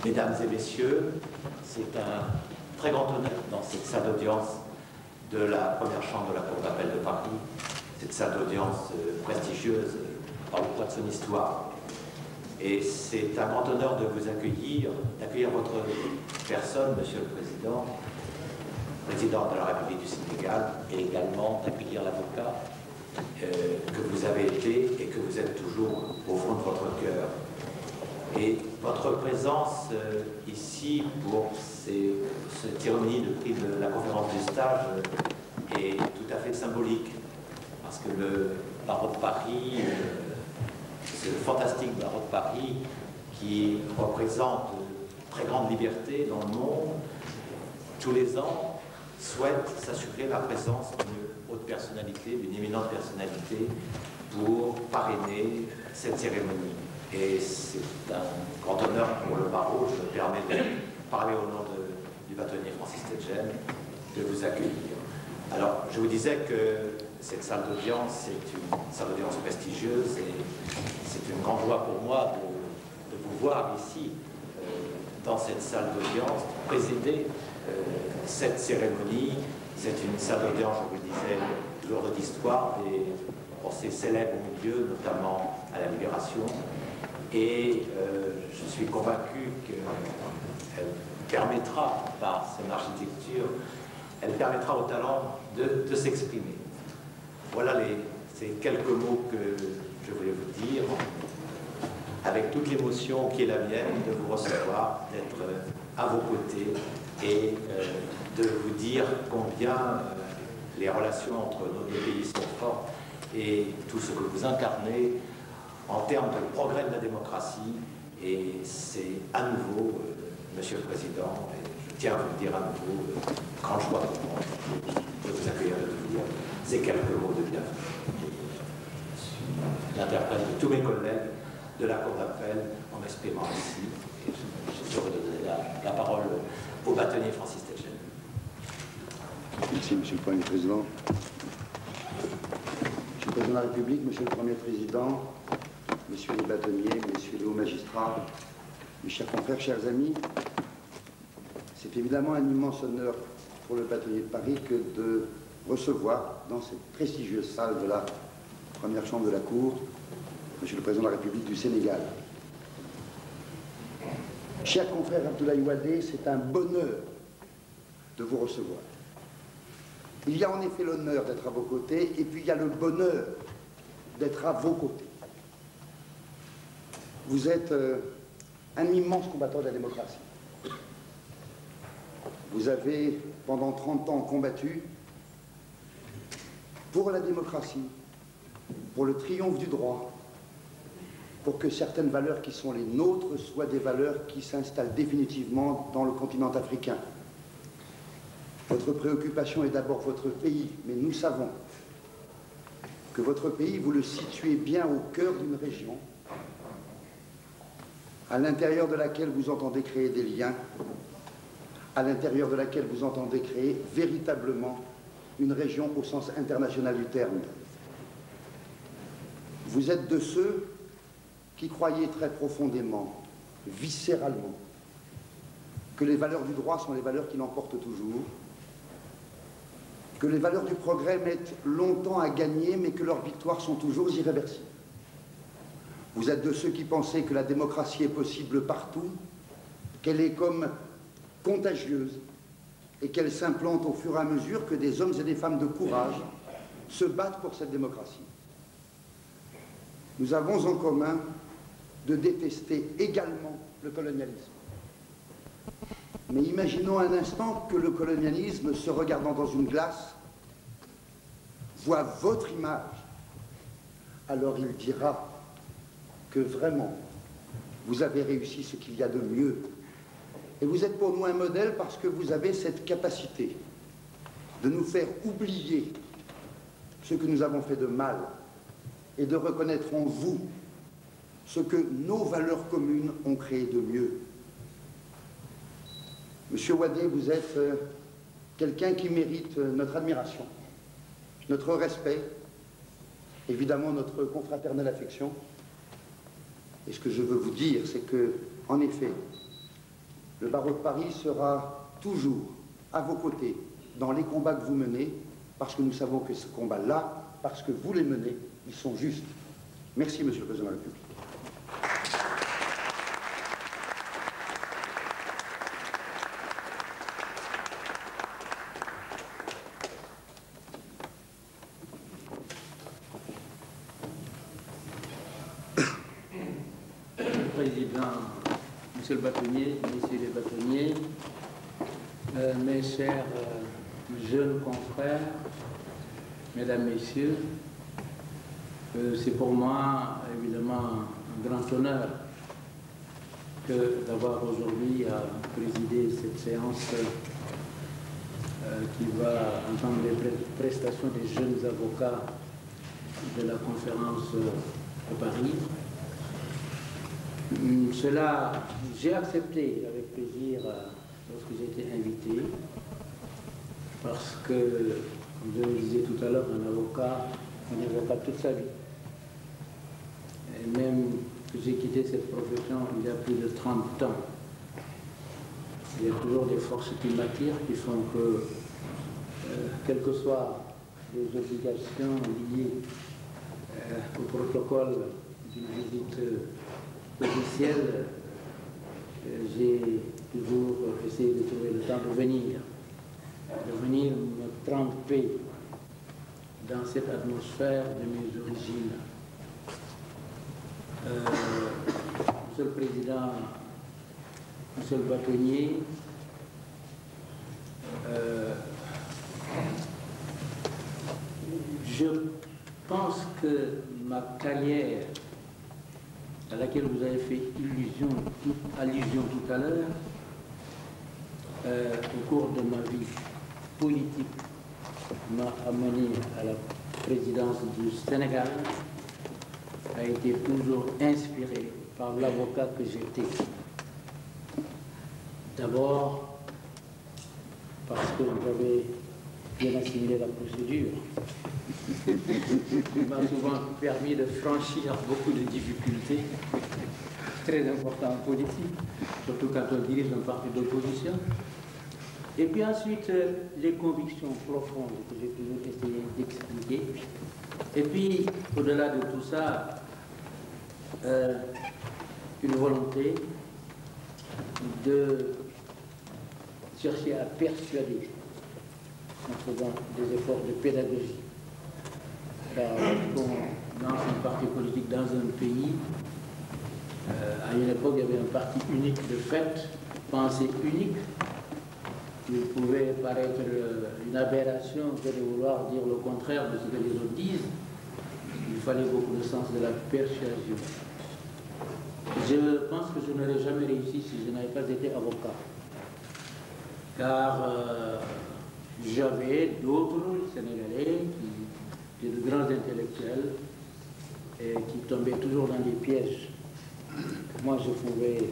Mesdames et messieurs, c'est un très grand honneur dans cette salle d'audience de la première chambre de la Cour d'appel de Paris, cette salle d'audience prestigieuse par le poids de son histoire. Et c'est un grand honneur de vous accueillir, d'accueillir votre personne, Monsieur le Président, Président de la République du Sénégal, et également d'accueillir l'avocat que vous avez été et que vous êtes toujours au fond de votre cœur. Et votre présence ici pour cette cérémonie de prix de la conférence du stage est tout à fait symbolique, parce que le barreau de Paris, ce fantastique barreau de Paris qui représente une très grande liberté dans le monde, tous les ans souhaite s'assurer la présence d'une haute personnalité, d'une éminente personnalité pour parrainer cette cérémonie. Et c'est un grand honneur pour le barreau, je me permets de parler au nom du bâtonnier Francis Tetjen, de vous accueillir. Alors, je vous disais que cette salle d'audience, c'est une salle d'audience prestigieuse et c'est une grande joie pour moi de vous voir ici, dans cette salle d'audience, présider cette cérémonie. C'est une salle d'audience, je vous le disais, lourde d'histoire, des procès célèbres au milieu, notamment à la Libération. Et je suis convaincu qu'elle permettra, par son architecture, elle permettra au talent de s'exprimer. Voilà ces quelques mots que je voulais vous dire, avec toute l'émotion qui est la mienne de vous recevoir, d'être à vos côtés et de vous dire combien les relations entre nos deux pays sont fortes et tout ce que vous incarnez en termes de progrès de la démocratie. Et c'est à nouveau, Monsieur le Président, et je tiens à vous le dire à nouveau, grande joie pour moi de vous accueillir, de vous dire ces quelques mots de bienvenue. L'interprète de tous mes collègues de la Cour d'appel, en m'exprimant ici, et je vais redonner la parole au bâtonnier Francis Tetjen. Merci, Monsieur le Premier Président. Monsieur le Président de la République, Monsieur le Premier Président, Messieurs les bâtonniers, Messieurs les hauts magistrats, mes chers confrères, chers amis, c'est évidemment un immense honneur pour le bâtonnier de Paris que de recevoir dans cette prestigieuse salle de la première chambre de la Cour, Monsieur le Président de la République du Sénégal. Cher confrère Abdoulaye Wade, c'est un bonheur de vous recevoir. Il y a en effet l'honneur d'être à vos côtés, et puis il y a le bonheur d'être à vos côtés. Vous êtes un immense combattant de la démocratie. Vous avez, pendant 30 ans, combattu pour la démocratie, pour le triomphe du droit, pour que certaines valeurs qui sont les nôtres soient des valeurs qui s'installent définitivement dans le continent africain. Votre préoccupation est d'abord votre pays, mais nous savons que votre pays, vous le situez bien au cœur d'une région à l'intérieur de laquelle vous entendez créer des liens, à l'intérieur de laquelle vous entendez créer véritablement une région au sens international du terme. Vous êtes de ceux qui croyaient très profondément, viscéralement, que les valeurs du droit sont les valeurs qui l'emportent toujours, que les valeurs du progrès mettent longtemps à gagner, mais que leurs victoires sont toujours irréversibles. Vous êtes de ceux qui pensaient que la démocratie est possible partout, qu'elle est comme contagieuse et qu'elle s'implante au fur et à mesure que des hommes et des femmes de courage se battent pour cette démocratie. Nous avons en commun de détester également le colonialisme. Mais imaginons un instant que le colonialisme, se regardant dans une glace, voit votre image. Alors il dira que vraiment, vous avez réussi ce qu'il y a de mieux. Et vous êtes pour nous un modèle parce que vous avez cette capacité de nous faire oublier ce que nous avons fait de mal et de reconnaître en vous ce que nos valeurs communes ont créé de mieux. Monsieur Wade, vous êtes quelqu'un qui mérite notre admiration, notre respect, évidemment notre confraternelle affection. Et ce que je veux vous dire, c'est que, en effet, Le barreau de Paris sera toujours à vos côtés dans les combats que vous menez, parce que nous savons que ce combat-là, parce que vous les menez, ils sont justes. Merci, Monsieur le Président de la République. Monsieur le bâtonnier, messieurs les bâtonniers, mes chers jeunes confrères, mesdames, messieurs, c'est pour moi évidemment un grand honneur d'avoir aujourd'hui à présider cette séance qui va entendre les prestations des jeunes avocats de la conférence de Paris. Cela, j'ai accepté avec plaisir lorsque j'ai été invité, parce que, comme je le disais tout à l'heure, un avocat, on est avocat toute sa vie. Et même que j'ai quitté cette profession il y a plus de 30 ans, il y a toujours des forces qui m'attirent, qui font que, quelles que soient les obligations liées au protocole d'une visite officielle, j'ai toujours essayé de trouver le temps de venir me tremper dans cette atmosphère de mes origines. Monsieur le Président, Monsieur le bâtonnier, je pense que ma carrière à laquelle vous avez fait allusion tout à l'heure, au cours de ma vie politique, m'a amené à la présidence du Sénégal, a été toujours inspiré par l'avocat que j'étais. D'abord, parce que j'avais bien assimilé la procédure. Il m'a souvent permis de franchir beaucoup de difficultés, très importantes en politique, surtout quand on dirige un parti d'opposition. Et puis ensuite, les convictions profondes que j'ai toujours essayé d'expliquer. Et puis, au-delà de tout ça, une volonté de chercher à persuader en faisant des efforts de pédagogie. Car dans un parti politique, dans un pays, à une époque, il y avait un parti unique de fait, pensée unique, qui pouvait paraître une aberration que de vouloir dire le contraire de ce que les autres disent. Il fallait beaucoup de sens de la persuasion. Je pense que je n'aurais jamais réussi si je n'avais pas été avocat. Car j'avais d'autres Sénégalais qui étaient de grands intellectuels et qui tombaient toujours dans des pièges que moi je pouvais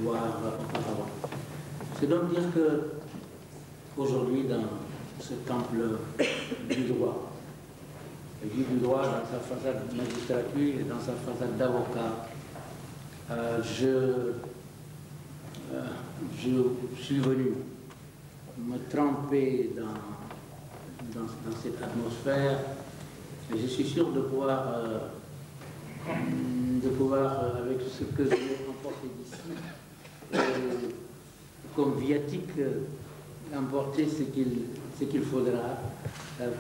voir auparavant. C'est donc dire que aujourd'hui, dans ce temple du droit, du droit dans sa façade de magistrature et dans sa façade d'avocat, je suis venu me tremper dans cette atmosphère et je suis sûr de pouvoir avec ce que je vais emporter d'ici, comme viatique, emporter ce qu'il faudra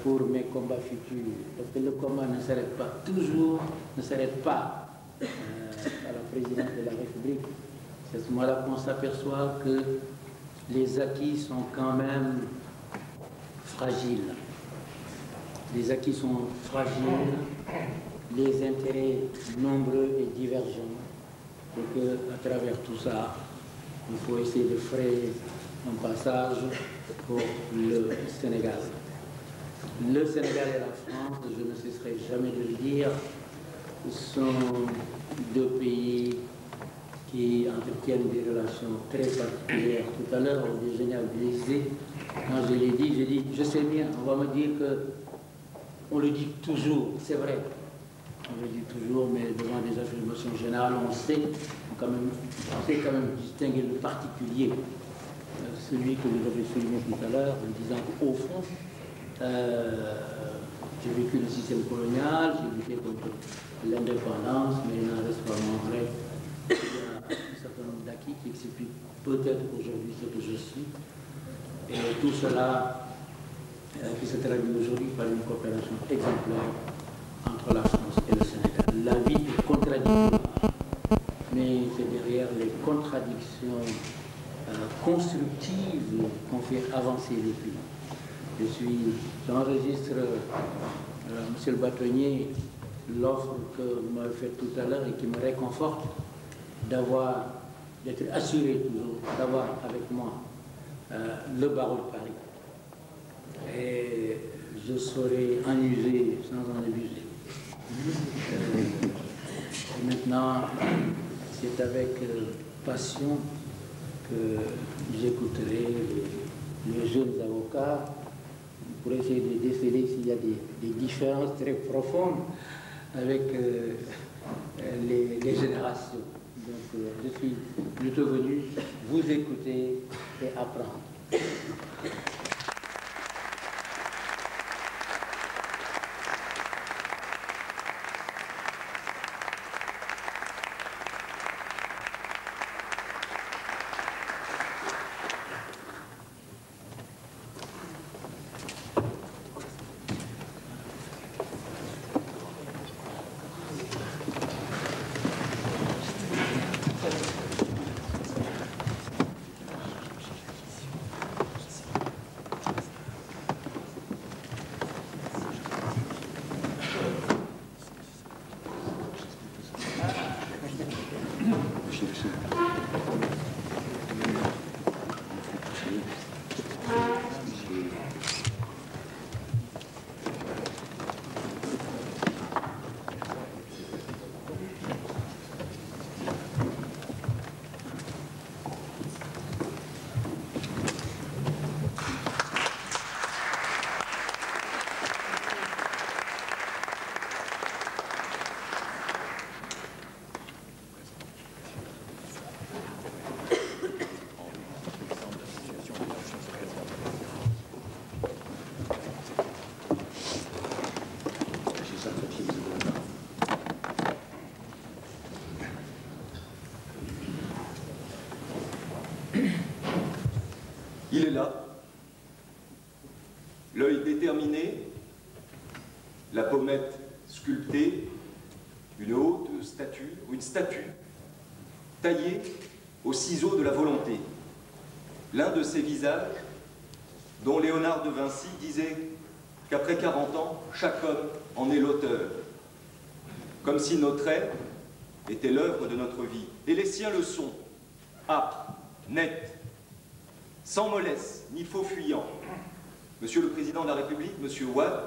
pour mes combats futurs. Parce que le combat ne s'arrête pas toujours, ne s'arrête pas à la présidence de la République. C'est à ce moment-là qu'on s'aperçoit que les acquis sont quand même fragiles. Les acquis sont fragiles, les intérêts nombreux et divergents, et qu'à travers tout ça, il faut essayer de frayer un passage pour le Sénégal. Le Sénégal et la France, je ne cesserai jamais de le dire, sont deux pays qui entretiennent des relations très particulières. Tout à l'heure, au déjeuner à l'Élysée, quand je l'ai dit, j'ai dit, je sais bien, on va me dire que on le dit toujours, c'est vrai. On le dit toujours, mais devant des affirmations générales, on sait on sait quand même distinguer le particulier, celui que vous avez souligné tout à l'heure, en disant qu'au fond, j'ai vécu le système colonial, j'ai lutté contre l'indépendance, mais il n'en reste pas moins vrai. Il y a un certain nombre d'acquis qui expliquent peut-être aujourd'hui ce que je suis. Et tout cela qui se traduit aujourd'hui par une coopération exemplaire entre la France et le Sénégal. La vie est contradictoire, mais c'est derrière les contradictions constructives qu'on fait avancer les pays. J'enregistre, Monsieur le bâtonnier, l'offre que vous m'avez faite tout à l'heure et qui me réconforte d'être assuré toujours, d'avoir avec moi le barreau de Paris. Et je saurais en user sans en abuser. Maintenant, c'est avec passion que j'écouterai les jeunes avocats pour essayer de déceler s'il y a des différences très profondes avec les générations. Donc, je suis plutôt venu vous écouter et apprendre. Il est là, l'œil déterminé, la pommette sculptée, une haute statue, ou une statue, taillée au ciseau de la volonté. L'un de ces visages, dont Léonard de Vinci disait qu'après 40 ans, chaque homme en est l'auteur. Comme si nos traits étaient l'œuvre de notre vie. Et les siens le sont, âpres, nets, sans mollesse, ni faux fuyant. Monsieur le Président de la République, Monsieur Wade,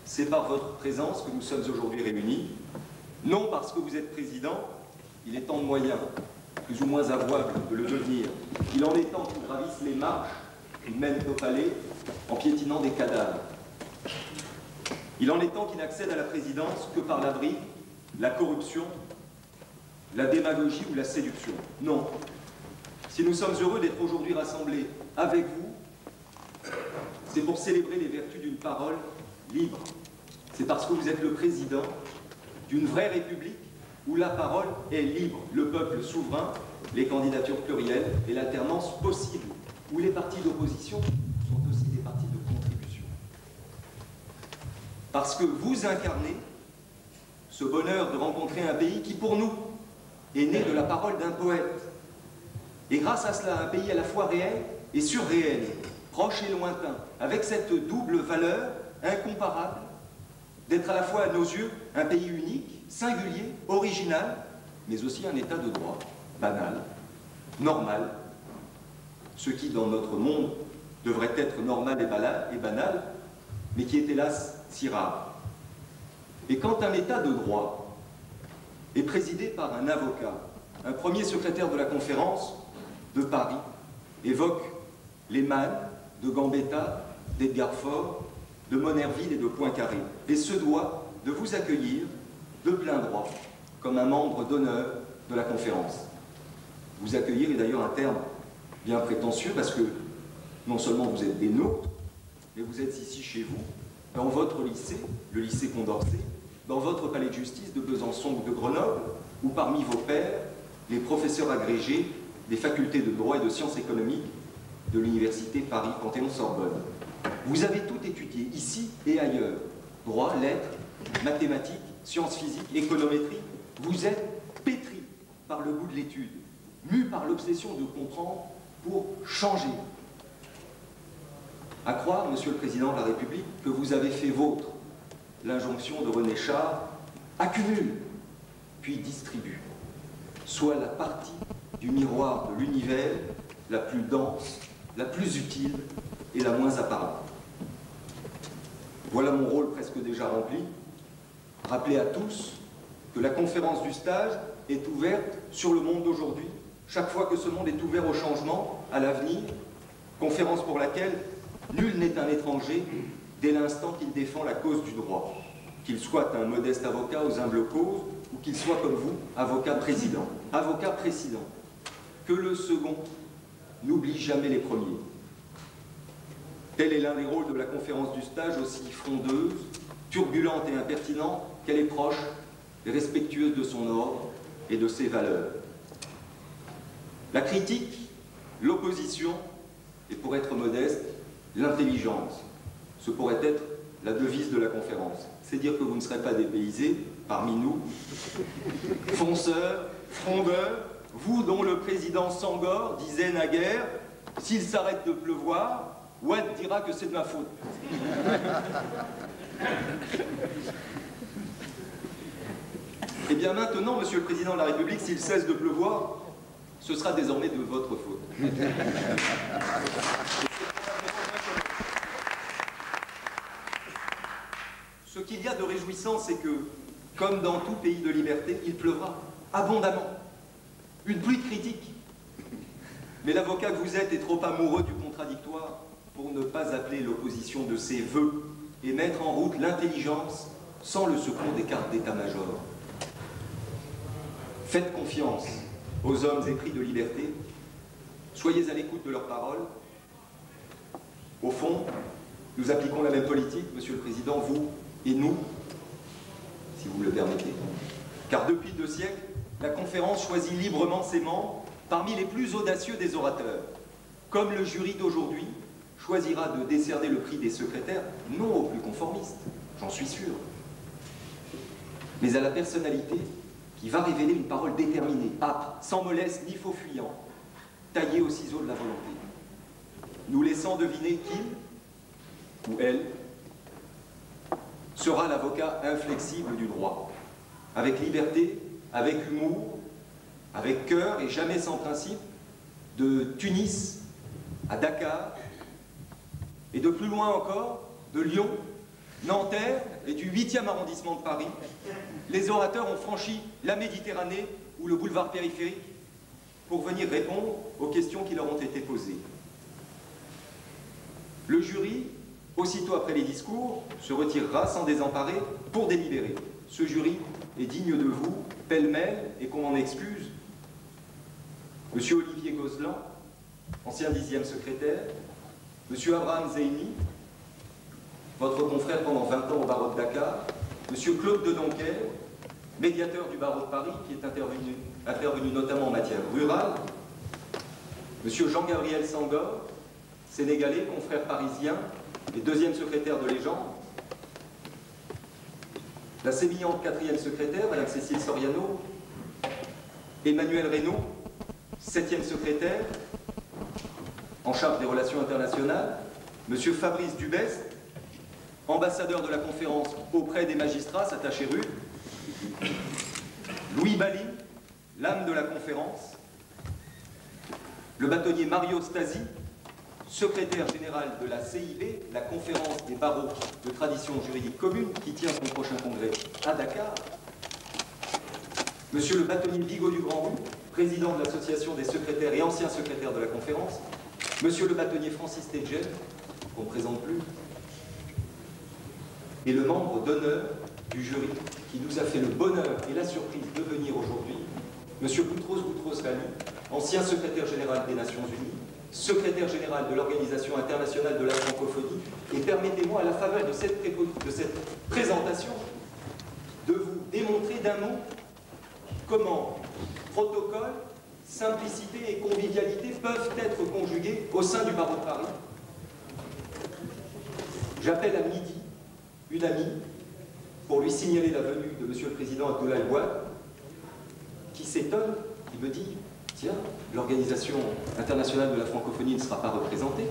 c'est par votre présence que nous sommes aujourd'hui réunis. Non parce que vous êtes président, il est temps de moyens, plus ou moins avouables, de le devenir. Il en est temps qu'il gravisse les marches qui mènent au palais en piétinant des cadavres. Il en est temps qu'il n'accède à la présidence que par l'abri, la corruption, la démagogie ou la séduction. Non. Si nous sommes heureux d'être aujourd'hui rassemblés avec vous, c'est pour célébrer les vertus d'une parole libre. C'est parce que vous êtes le président d'une vraie république où la parole est libre, le peuple souverain, les candidatures plurielles et l'alternance possible, où les partis d'opposition sont aussi des partis de contribution. Parce que vous incarnez ce bonheur de rencontrer un pays qui, pour nous, est né de la parole d'un poète. Et grâce à cela, un pays à la fois réel et surréel, proche et lointain, avec cette double valeur incomparable d'être à la fois à nos yeux un pays unique, singulier, original, mais aussi un état de droit, banal, normal, ce qui dans notre monde devrait être normal et banal, mais qui est hélas si rare. Et quand un état de droit est présidé par un avocat, un premier secrétaire de la conférence de Paris évoque les mannes de Gambetta, d'Edgar Faure, de Monnerville et de Poincaré, et se doit de vous accueillir de plein droit, comme un membre d'honneur de la conférence. Vous accueillir est d'ailleurs un terme bien prétentieux parce que non seulement vous êtes des nôtres, mais vous êtes ici chez vous, dans votre lycée, le lycée Condorcet, dans votre palais de justice de Besançon ou de Grenoble, ou parmi vos pairs, les professeurs agrégés des facultés de droit et de sciences économiques de l'université Paris-Panthéon-Sorbonne. Vous avez tout étudié, ici et ailleurs. Droit, lettres, mathématiques, sciences physiques, économétrie. Vous êtes pétris par le goût de l'étude, mus par l'obsession de comprendre pour changer. À croire, Monsieur le Président de la République, que vous avez fait vôtre l'injonction de René Char, accumule, puis distribue, soit la partie du miroir de l'univers la plus dense, la plus utile et la moins apparente. Voilà mon rôle presque déjà rempli, rappeler à tous que la conférence du stage est ouverte sur le monde d'aujourd'hui, chaque fois que ce monde est ouvert au changement, à l'avenir, conférence pour laquelle nul n'est un étranger dès l'instant qu'il défend la cause du droit, qu'il soit un modeste avocat aux humbles causes ou qu'il soit comme vous, avocat président. Avocat président. Que le second n'oublie jamais les premiers. Tel est l'un des rôles de la conférence du stage, aussi frondeuse, turbulente et impertinente qu'elle est proche et respectueuse de son ordre et de ses valeurs. La critique, l'opposition et, pour être modeste, l'intelligence. Ce pourrait être la devise de la conférence. C'est dire que vous ne serez pas dépaysés parmi nous, fonceurs, frondeurs, vous dont le président Senghor disait naguère « S'il s'arrête de pleuvoir, Ouad dira que c'est de ma faute. » Eh bien maintenant, Monsieur le Président de la République, s'il cesse de pleuvoir, ce sera désormais de votre faute. Ce qu'il y a de réjouissant, c'est que, comme dans tout pays de liberté, il pleuvra abondamment. Une pluie de critiques. Mais l'avocat que vous êtes est trop amoureux du contradictoire pour ne pas appeler l'opposition de ses vœux et mettre en route l'intelligence sans le secours des cartes d'état-major. Faites confiance aux hommes épris de liberté. Soyez à l'écoute de leurs paroles. Au fond, nous appliquons la même politique, Monsieur le Président, vous et nous, si vous me le permettez. Car depuis 2 siècles, la conférence choisit librement ses membres parmi les plus audacieux des orateurs. Comme le jury d'aujourd'hui choisira de décerner le prix des secrétaires, non aux plus conformistes, j'en suis sûr, mais à la personnalité qui va révéler une parole déterminée, âpre, sans mollesse ni faux fuyant, taillée au ciseau de la volonté, nous laissant deviner qu'il ou elle sera l'avocat inflexible du droit, avec liberté, avec humour, avec cœur et jamais sans principe, de Tunis à Dakar, et de plus loin encore, de Lyon, Nanterre et du 8e arrondissement de Paris, les orateurs ont franchi la Méditerranée ou le boulevard périphérique pour venir répondre aux questions qui leur ont été posées. Le jury, aussitôt après les discours, se retirera sans désemparer pour délibérer. Ce jury est digne de vous, pêle-mêle, et qu'on m'en excuse. Monsieur Olivier Gozlan, ancien 10e secrétaire, Monsieur Abraham Zeini, votre confrère pendant 20 ans au barreau de Dakar, Monsieur Claude de Donquer, médiateur du barreau de Paris, qui est intervenu notamment en matière rurale, Monsieur Jean-Gabriel Sangor, sénégalais, confrère parisien et 2e secrétaire de légende, la sémillante 4e secrétaire, Madame Cécile Soriano, Emmanuel Reynaud, 7e secrétaire, en charge des relations internationales, Monsieur Fabrice Dubest, ambassadeur de la conférence auprès des magistrats, s'attaché rue, Louis Bali, l'âme de la conférence, le bâtonnier Mario Stasi, secrétaire général de la CIB, la conférence des barreaux de tradition juridique commune, qui tient son prochain congrès à Dakar, Monsieur le bâtonnier Bigot du Grand Roux, président de l'association des secrétaires et anciens secrétaires de la conférence, Monsieur le bâtonnier Francis Tedjen, qu'on ne présente plus, et le membre d'honneur du jury qui nous a fait le bonheur et la surprise de venir aujourd'hui, M. Boutros-Ghali, ancien secrétaire général des Nations Unies, secrétaire général de l'Organisation internationale de la francophonie, et permettez-moi, à la faveur de cette présentation, de vous démontrer d'un mot comment protocole, simplicité et convivialité peuvent être conjugués au sein du barreau de Paris. J'appelle à midi une amie pour lui signaler la venue de M. le Président Abdoulaye Wade, qui s'étonne, il me dit « Tiens, l'Organisation internationale de la francophonie ne sera pas représentée. »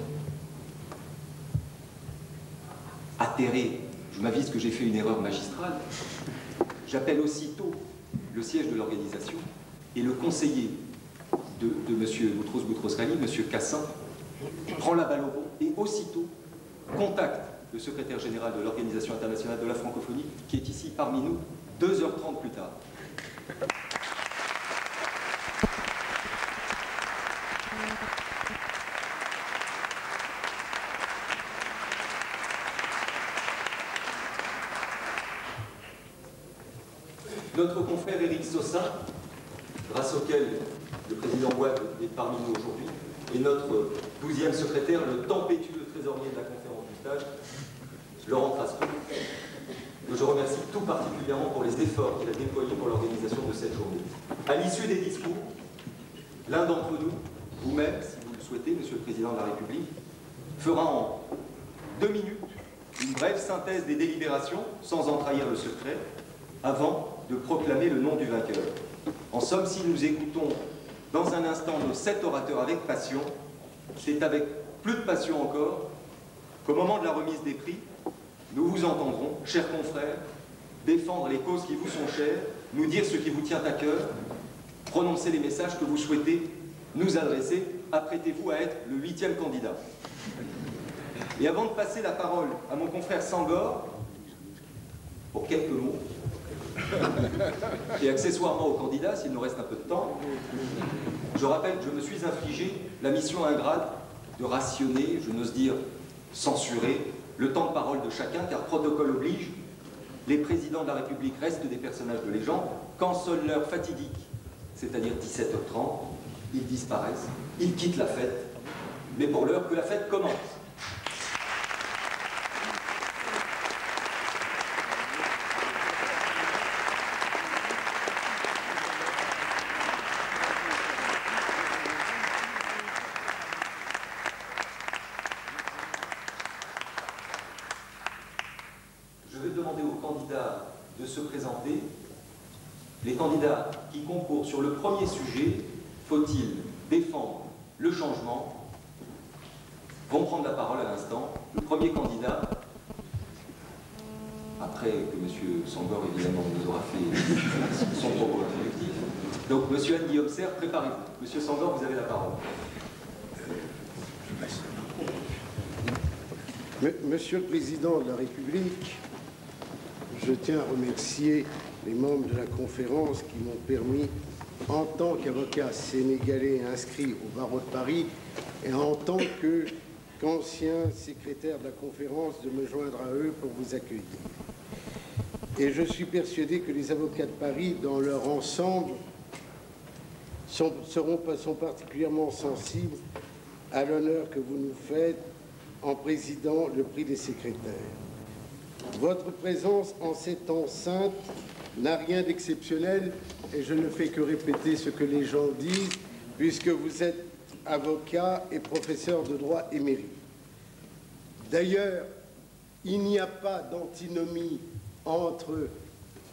Atterré, je m'avise que j'ai fait une erreur magistrale. J'appelle aussitôt le siège de l'organisation et le conseiller de M. Boutros-Ghali, M. Cassin, prend la balle au bond et aussitôt contacte le secrétaire général de l'Organisation internationale de la francophonie, qui est ici parmi nous 2h30 plus tard. Notre confrère Éric Saussin, grâce auquel le président Wade est parmi nous aujourd'hui, et notre 12e secrétaire, le tempétueux trésorier de la conférence du stage, Laurent Trascon, que je remercie tout particulièrement pour les efforts qu'il a déployés pour l'organisation de cette journée. À l'issue des discours, l'un d'entre nous, vous-même, si vous le souhaitez, Monsieur le Président de la République, fera en 2 minutes une brève synthèse des délibérations, sans en trahir le secret, avant de proclamer le nom du vainqueur. En somme, si nous écoutons dans un instant nos 7 orateurs avec passion, c'est avec plus de passion encore qu'au moment de la remise des prix, nous vous entendrons, chers confrères, défendre les causes qui vous sont chères, nous dire ce qui vous tient à cœur, prononcer les messages que vous souhaitez nous adresser. Apprêtez-vous à être le 8e candidat. Et avant de passer la parole à mon confrère Sangor, pour quelques mots, et accessoirement au candidat, s'il nous reste un peu de temps, je rappelle que je me suis infligé la mission ingrate de rationner, je n'ose dire censurer, le temps de parole de chacun, car protocole oblige, les présidents de la République restent des personnages de légende. Quand sonne l'heure fatidique, c'est-à-dire 17h30, ils disparaissent, ils quittent la fête, mais pour l'heure que la fête commence. De se présenter. Les candidats qui concourent sur le premier sujet, faut-il défendre le changement, vont prendre la parole à l'instant. Le premier candidat, après que M. Sangor évidemment nous aura fait son propos introductif. Donc M. Anne-Guillaume Serre, préparez-vous. M. Sangor, vous avez la parole. Monsieur le Président de la République, je tiens à remercier les membres de la conférence qui m'ont permis, en tant qu'avocat sénégalais inscrit au barreau de Paris et en tant qu'ancien secrétaire de la conférence, de me joindre à eux pour vous accueillir. Et je suis persuadé que les avocats de Paris, dans leur ensemble, sont particulièrement sensibles à l'honneur que vous nous faites en présidant le prix des secrétaires. Votre présence en cette enceinte n'a rien d'exceptionnel et je ne fais que répéter ce que les gens disent puisque vous êtes avocat et professeur de droit émérite. D'ailleurs, il n'y a pas d'antinomie entre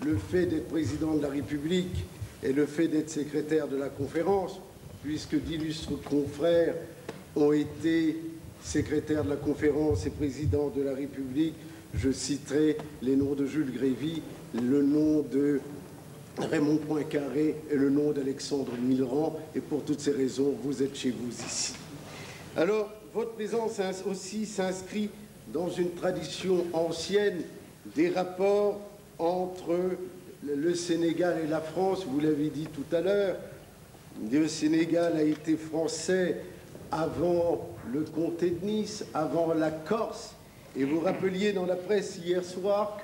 le fait d'être président de la République et le fait d'être secrétaire de la conférence, puisque d'illustres confrères ont été secrétaires de la conférence et président de la République. Je citerai les noms de Jules Grévy, le nom de Raymond Poincaré et le nom d'Alexandre Millerand. Et pour toutes ces raisons, vous êtes chez vous ici. Alors, votre présence aussi s'inscrit dans une tradition ancienne des rapports entre le Sénégal et la France. Vous l'avez dit tout à l'heure, le Sénégal a été français avant le comté de Nice, avant la Corse. Et vous rappeliez dans la presse hier soir,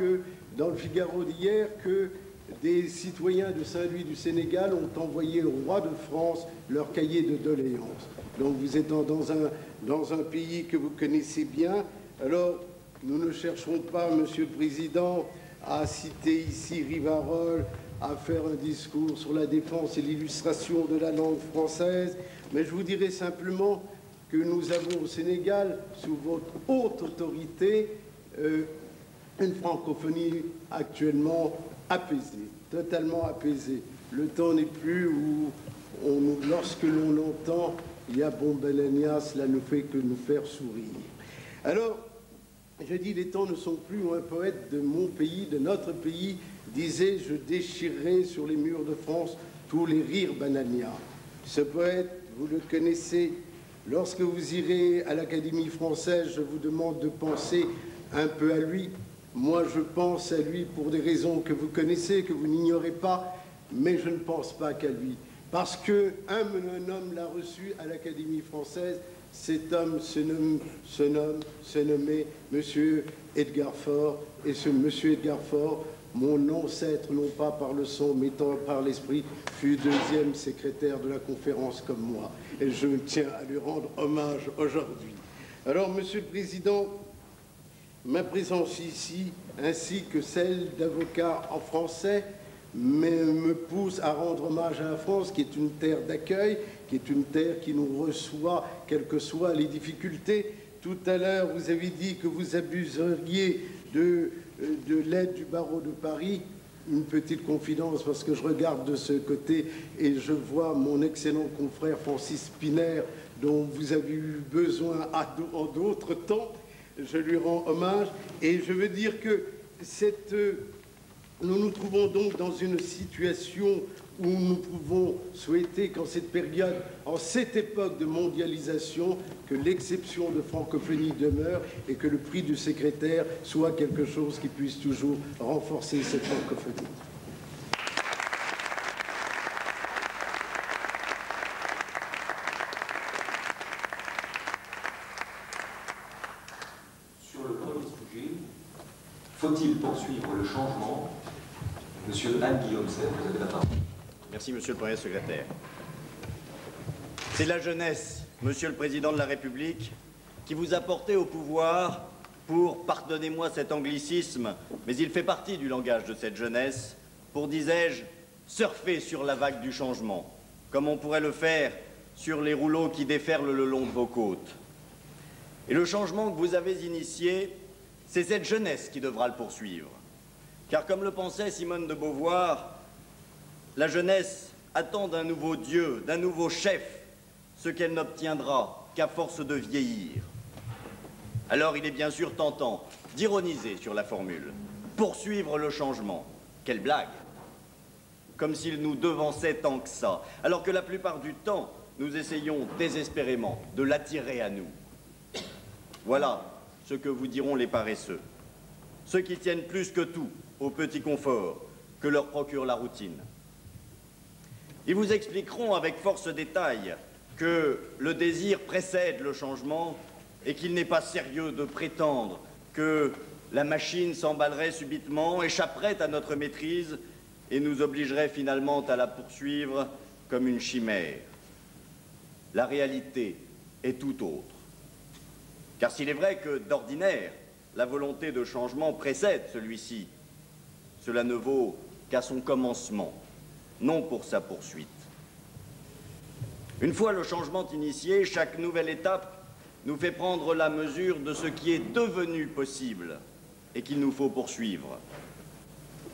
dans le Figaro d'hier, que des citoyens de Saint-Louis du Sénégal ont envoyé au roi de France leur cahier de doléances. Donc vous êtes dans un pays que vous connaissez bien. Alors, nous ne chercherons pas, Monsieur le Président, à citer ici Rivarol, à faire un discours sur la défense et l'illustration de la langue française, mais je vous dirai simplement que nous avons au Sénégal, sous votre haute autorité, une francophonie actuellement apaisée, totalement apaisée. Le temps n'est plus où, lorsque l'on entend « il y a Bombelenia », cela ne fait que nous faire sourire. Alors, je dis, les temps ne sont plus où un poète de mon pays, de notre pays, disait « je déchirerai sur les murs de France tous les rires banania ». Ce poète, vous le connaissez. Lorsque vous irez à l'Académie française, je vous demande de penser un peu à lui. Moi, je pense à lui pour des raisons que vous connaissez, que vous n'ignorez pas, mais je ne pense pas qu'à lui. Parce qu'un homme l'a reçu à l'Académie française, cet homme se nommait Monsieur Edgar Faure, et ce Monsieur Edgar Faure, mon ancêtre, non pas par le sang, mais par l'esprit, fut deuxième secrétaire de la conférence comme moi. Et je tiens à lui rendre hommage aujourd'hui. Alors, Monsieur le Président, ma présence ici, ainsi que celle d'avocats en français, me pousse à rendre hommage à la France, qui est une terre d'accueil, qui est une terre qui nous reçoit, quelles que soient les difficultés. Tout à l'heure, vous avez dit que vous abuseriez de l'aide du barreau de Paris. Une petite confidence, parce que je regarde de ce côté et je vois mon excellent confrère Francis Spinner, dont vous avez eu besoin en d'autres temps. Je lui rends hommage et je veux dire que nous nous trouvons donc dans une situation où nous pouvons souhaiter qu'en cette période, en cette époque de mondialisation, que l'exception de francophonie demeure et que le prix du secrétaire soit quelque chose qui puisse toujours renforcer cette francophonie. Sur le premier sujet, faut-il poursuivre le changement? Monsieur Anne-Guillaume Serre, vous avez la parole. Merci, Monsieur le Premier secrétaire. C'est la jeunesse, Monsieur le Président de la République, qui vous a porté au pouvoir pour, pardonnez-moi cet anglicisme, mais il fait partie du langage de cette jeunesse, pour, disais-je, surfer sur la vague du changement, comme on pourrait le faire sur les rouleaux qui déferlent le long de vos côtes. Et le changement que vous avez initié, c'est cette jeunesse qui devra le poursuivre. Car comme le pensait Simone de Beauvoir, la jeunesse attend d'un nouveau Dieu, d'un nouveau chef, ce qu'elle n'obtiendra qu'à force de vieillir. Alors il est bien sûr tentant d'ironiser sur la formule. Poursuivre le changement. Quelle blague! Comme s'il nous devançait tant que ça, alors que la plupart du temps, nous essayons désespérément de l'attirer à nous. Voilà ce que vous diront les paresseux. Ceux qui tiennent plus que tout au petit confort que leur procure la routine. Ils vous expliqueront avec force détail que le désir précède le changement et qu'il n'est pas sérieux de prétendre que la machine s'emballerait subitement, échapperait à notre maîtrise et nous obligerait finalement à la poursuivre comme une chimère. La réalité est tout autre. Car s'il est vrai que, d'ordinaire, la volonté de changement précède celui-ci, cela ne vaut qu'à son commencement, non pour sa poursuite. Une fois le changement initié, chaque nouvelle étape nous fait prendre la mesure de ce qui est devenu possible et qu'il nous faut poursuivre.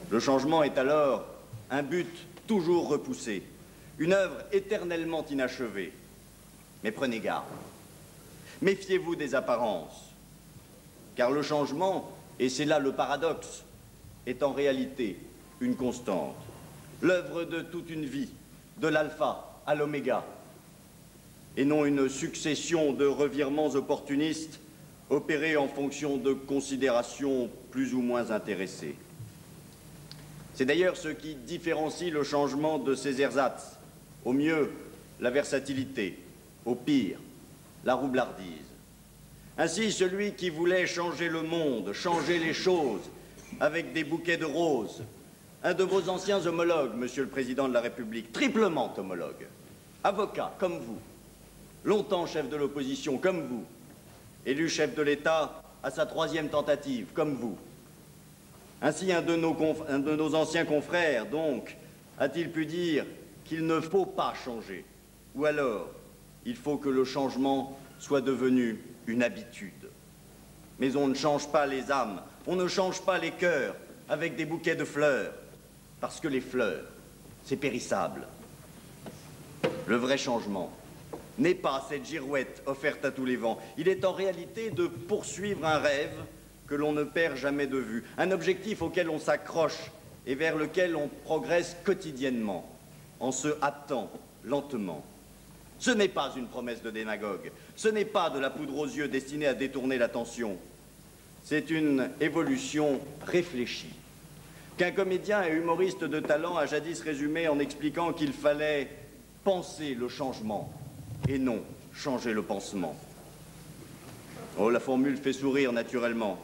Le changement est alors un but toujours repoussé, une œuvre éternellement inachevée. Mais prenez garde, méfiez-vous des apparences, car le changement, et c'est là le paradoxe, est en réalité une constante, l'œuvre de toute une vie, de l'alpha à l'oméga, et non une succession de revirements opportunistes opérés en fonction de considérations plus ou moins intéressées. C'est d'ailleurs ce qui différencie le changement de ces ersatz. Au mieux, la versatilité, au pire, la roublardise. Ainsi, celui qui voulait changer le monde, changer les choses, avec des bouquets de roses, un de vos anciens homologues, Monsieur le Président de la République, triplement homologue, avocat comme vous, longtemps chef de l'opposition comme vous, élu chef de l'État à sa 3e tentative comme vous. Ainsi, un de nos anciens confrères, donc, a-t-il pu dire qu'il ne faut pas changer, ou alors il faut que le changement soit devenu une habitude. Mais on ne change pas les âmes, on ne change pas les cœurs avec des bouquets de fleurs, parce que les fleurs, c'est périssable. Le vrai changement n'est pas cette girouette offerte à tous les vents. Il est en réalité de poursuivre un rêve que l'on ne perd jamais de vue, un objectif auquel on s'accroche et vers lequel on progresse quotidiennement, en se hâtant lentement. Ce n'est pas une promesse de démagogue, ce n'est pas de la poudre aux yeux destinée à détourner l'attention. C'est une évolution réfléchie, qu'un comédien et humoriste de talent a jadis résumé en expliquant qu'il fallait penser le changement et non changer le pansement. Oh, la formule fait sourire naturellement.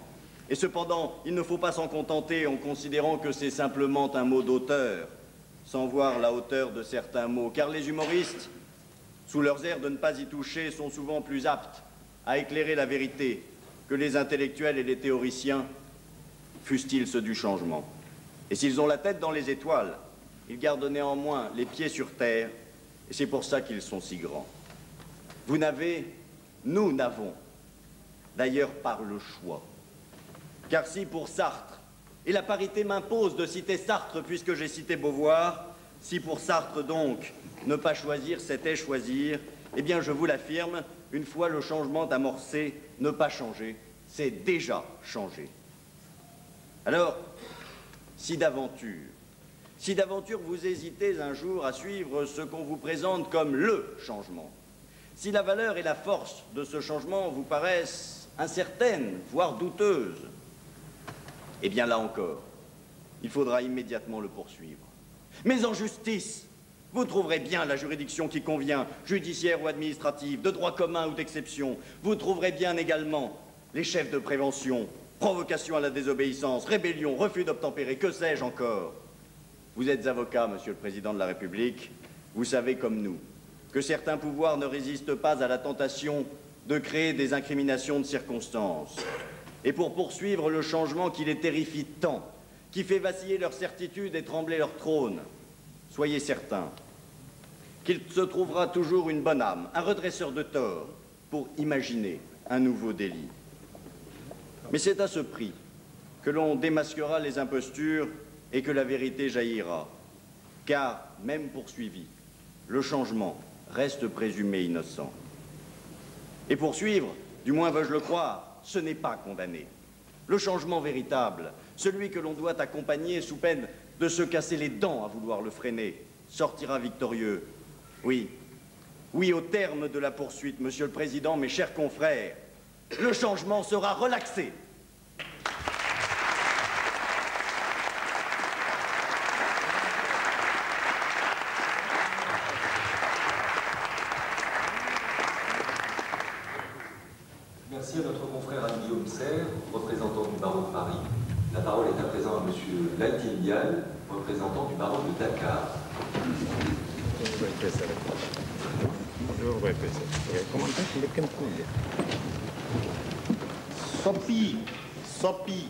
Et cependant, il ne faut pas s'en contenter en considérant que c'est simplement un mot d'auteur, sans voir la hauteur de certains mots, car les humoristes, sous leurs airs de ne pas y toucher, sont souvent plus aptes à éclairer la vérité que les intellectuels et les théoriciens, fussent-ils ceux du changement. Et s'ils ont la tête dans les étoiles, ils gardent néanmoins les pieds sur terre, et c'est pour ça qu'ils sont si grands. Vous n'avez, nous n'avons, d'ailleurs par le choix. Car si pour Sartre, et la parité m'impose de citer Sartre puisque j'ai cité Beauvoir, si pour Sartre donc, ne pas choisir c'était choisir, eh bien je vous l'affirme, une fois le changement amorcé, ne pas changer, c'est déjà changer. Alors, si d'aventure vous hésitez un jour à suivre ce qu'on vous présente comme le changement, si la valeur et la force de ce changement vous paraissent incertaines, voire douteuses, eh bien là encore, il faudra immédiatement le poursuivre. Mais en justice, vous trouverez bien la juridiction qui convient, judiciaire ou administrative, de droit commun ou d'exception. Vous trouverez bien également les chefs de prévention, provocation à la désobéissance, rébellion, refus d'obtempérer, que sais-je encore. Vous êtes avocat, Monsieur le Président de la République, vous savez comme nous que certains pouvoirs ne résistent pas à la tentation de créer des incriminations de circonstances. Et pour poursuivre le changement qui les terrifie tant, qui fait vaciller leur certitude et trembler leur trône, soyez certains qu'il se trouvera toujours une bonne âme, un redresseur de tort, pour imaginer un nouveau délit. Mais c'est à ce prix que l'on démasquera les impostures et que la vérité jaillira. Car, même poursuivi, le changement reste présumé innocent. Et poursuivre, du moins veux-je le croire, ce n'est pas condamner. Le changement véritable, celui que l'on doit accompagner sous peine de se casser les dents à vouloir le freiner, sortira victorieux. Oui, au terme de la poursuite, Monsieur le Président, mes chers confrères, le changement sera relaxé. Merci à notre confrère Anne-Guillaume Serre, représentant du barreau de Paris. La parole est à présent à Monsieur Laïtil Dial, représentant du barreau de Dakar. Sopi, sopi,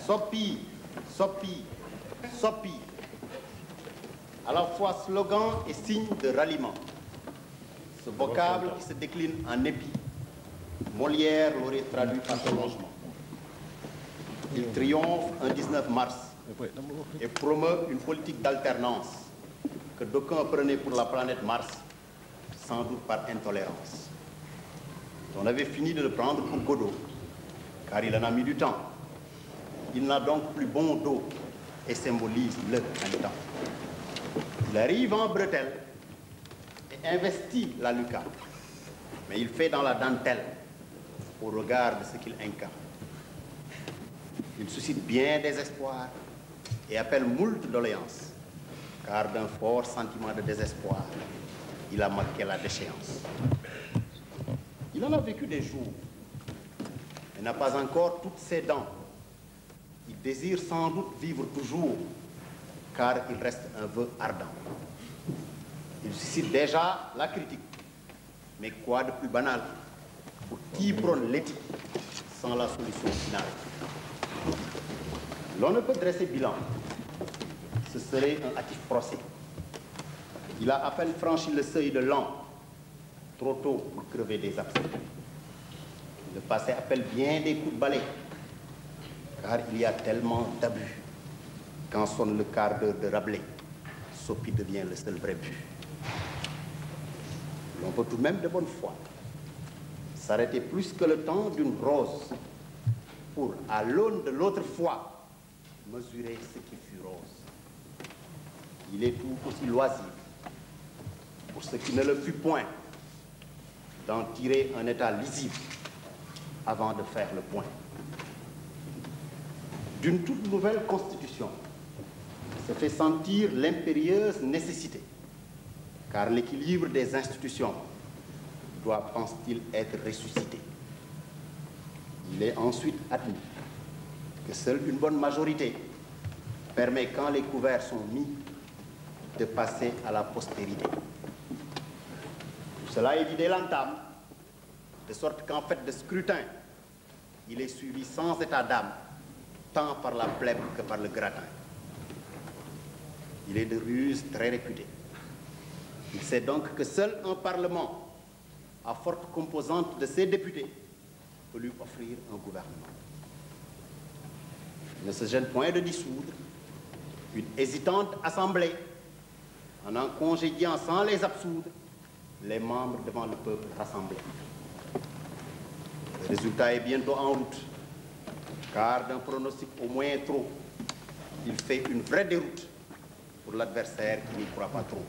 sopi, sopi, sopi. À la fois slogan et signe de ralliement. Ce vocable qui se décline en épi. Molière l'aurait traduit par ce logement. Il triomphe un 19 mars et promeut une politique d'alternance que d'aucuns prenaient pour la planète Mars, sans doute par intolérance. On avait fini de le prendre pour Godot, car il en a mis du temps. Il n'a donc plus bon dos et symbolise le printemps. Il arrive en bretelle et investit la lucarne, mais il fait dans la dentelle au regard de ce qu'il incarne. Il suscite bien des espoirs et appelle moult doléances, car d'un fort sentiment de désespoir, il a marqué la déchéance. Il en a vécu des jours, mais n'a pas encore toutes ses dents. Il désire sans doute vivre toujours, car il reste un vœu ardent. Il suscite déjà la critique. Mais quoi de plus banal pour qui prône l'éthique sans la solution finale? L'on ne peut dresser bilan. Ce serait un hâtif procès. Il a à peine franchi le seuil de l'an, trop tôt pour crever des abcès. Le passé appelle bien des coups de balai, car il y a tellement d'abus. Quand sonne le quart d'heure de Rabelais, Sophie devient le seul vrai but. L'on peut tout de même de bonne foi s'arrêter plus que le temps d'une rose pour, à l'aune de l'autre foi, mesurer ce qui fut rose. Il est tout aussi loisible, pour ce qui ne le fut point, d'en tirer un état lisible avant de faire le point. D'une toute nouvelle constitution se fait sentir l'impérieuse nécessité, car l'équilibre des institutions doit, pense-t-il, être ressuscité. Il est ensuite admis que seule une bonne majorité permet, quand les couverts sont mis, de passer à la postérité. Tout cela est vidé l'entame, de sorte qu'en fait de scrutin, il est suivi sans état d'âme, tant par la plèbe que par le gratin. Il est de ruse très réputé. Il sait donc que seul un Parlement, à forte composante de ses députés, peut lui offrir un gouvernement. Il ne se gêne point de dissoudre une hésitante assemblée en congédiant sans les absoudre les membres devant le peuple rassemblé. Le résultat est bientôt en route, car d'un pronostic au moins trop, il fait une vraie déroute pour l'adversaire qui n'y croit pas trop.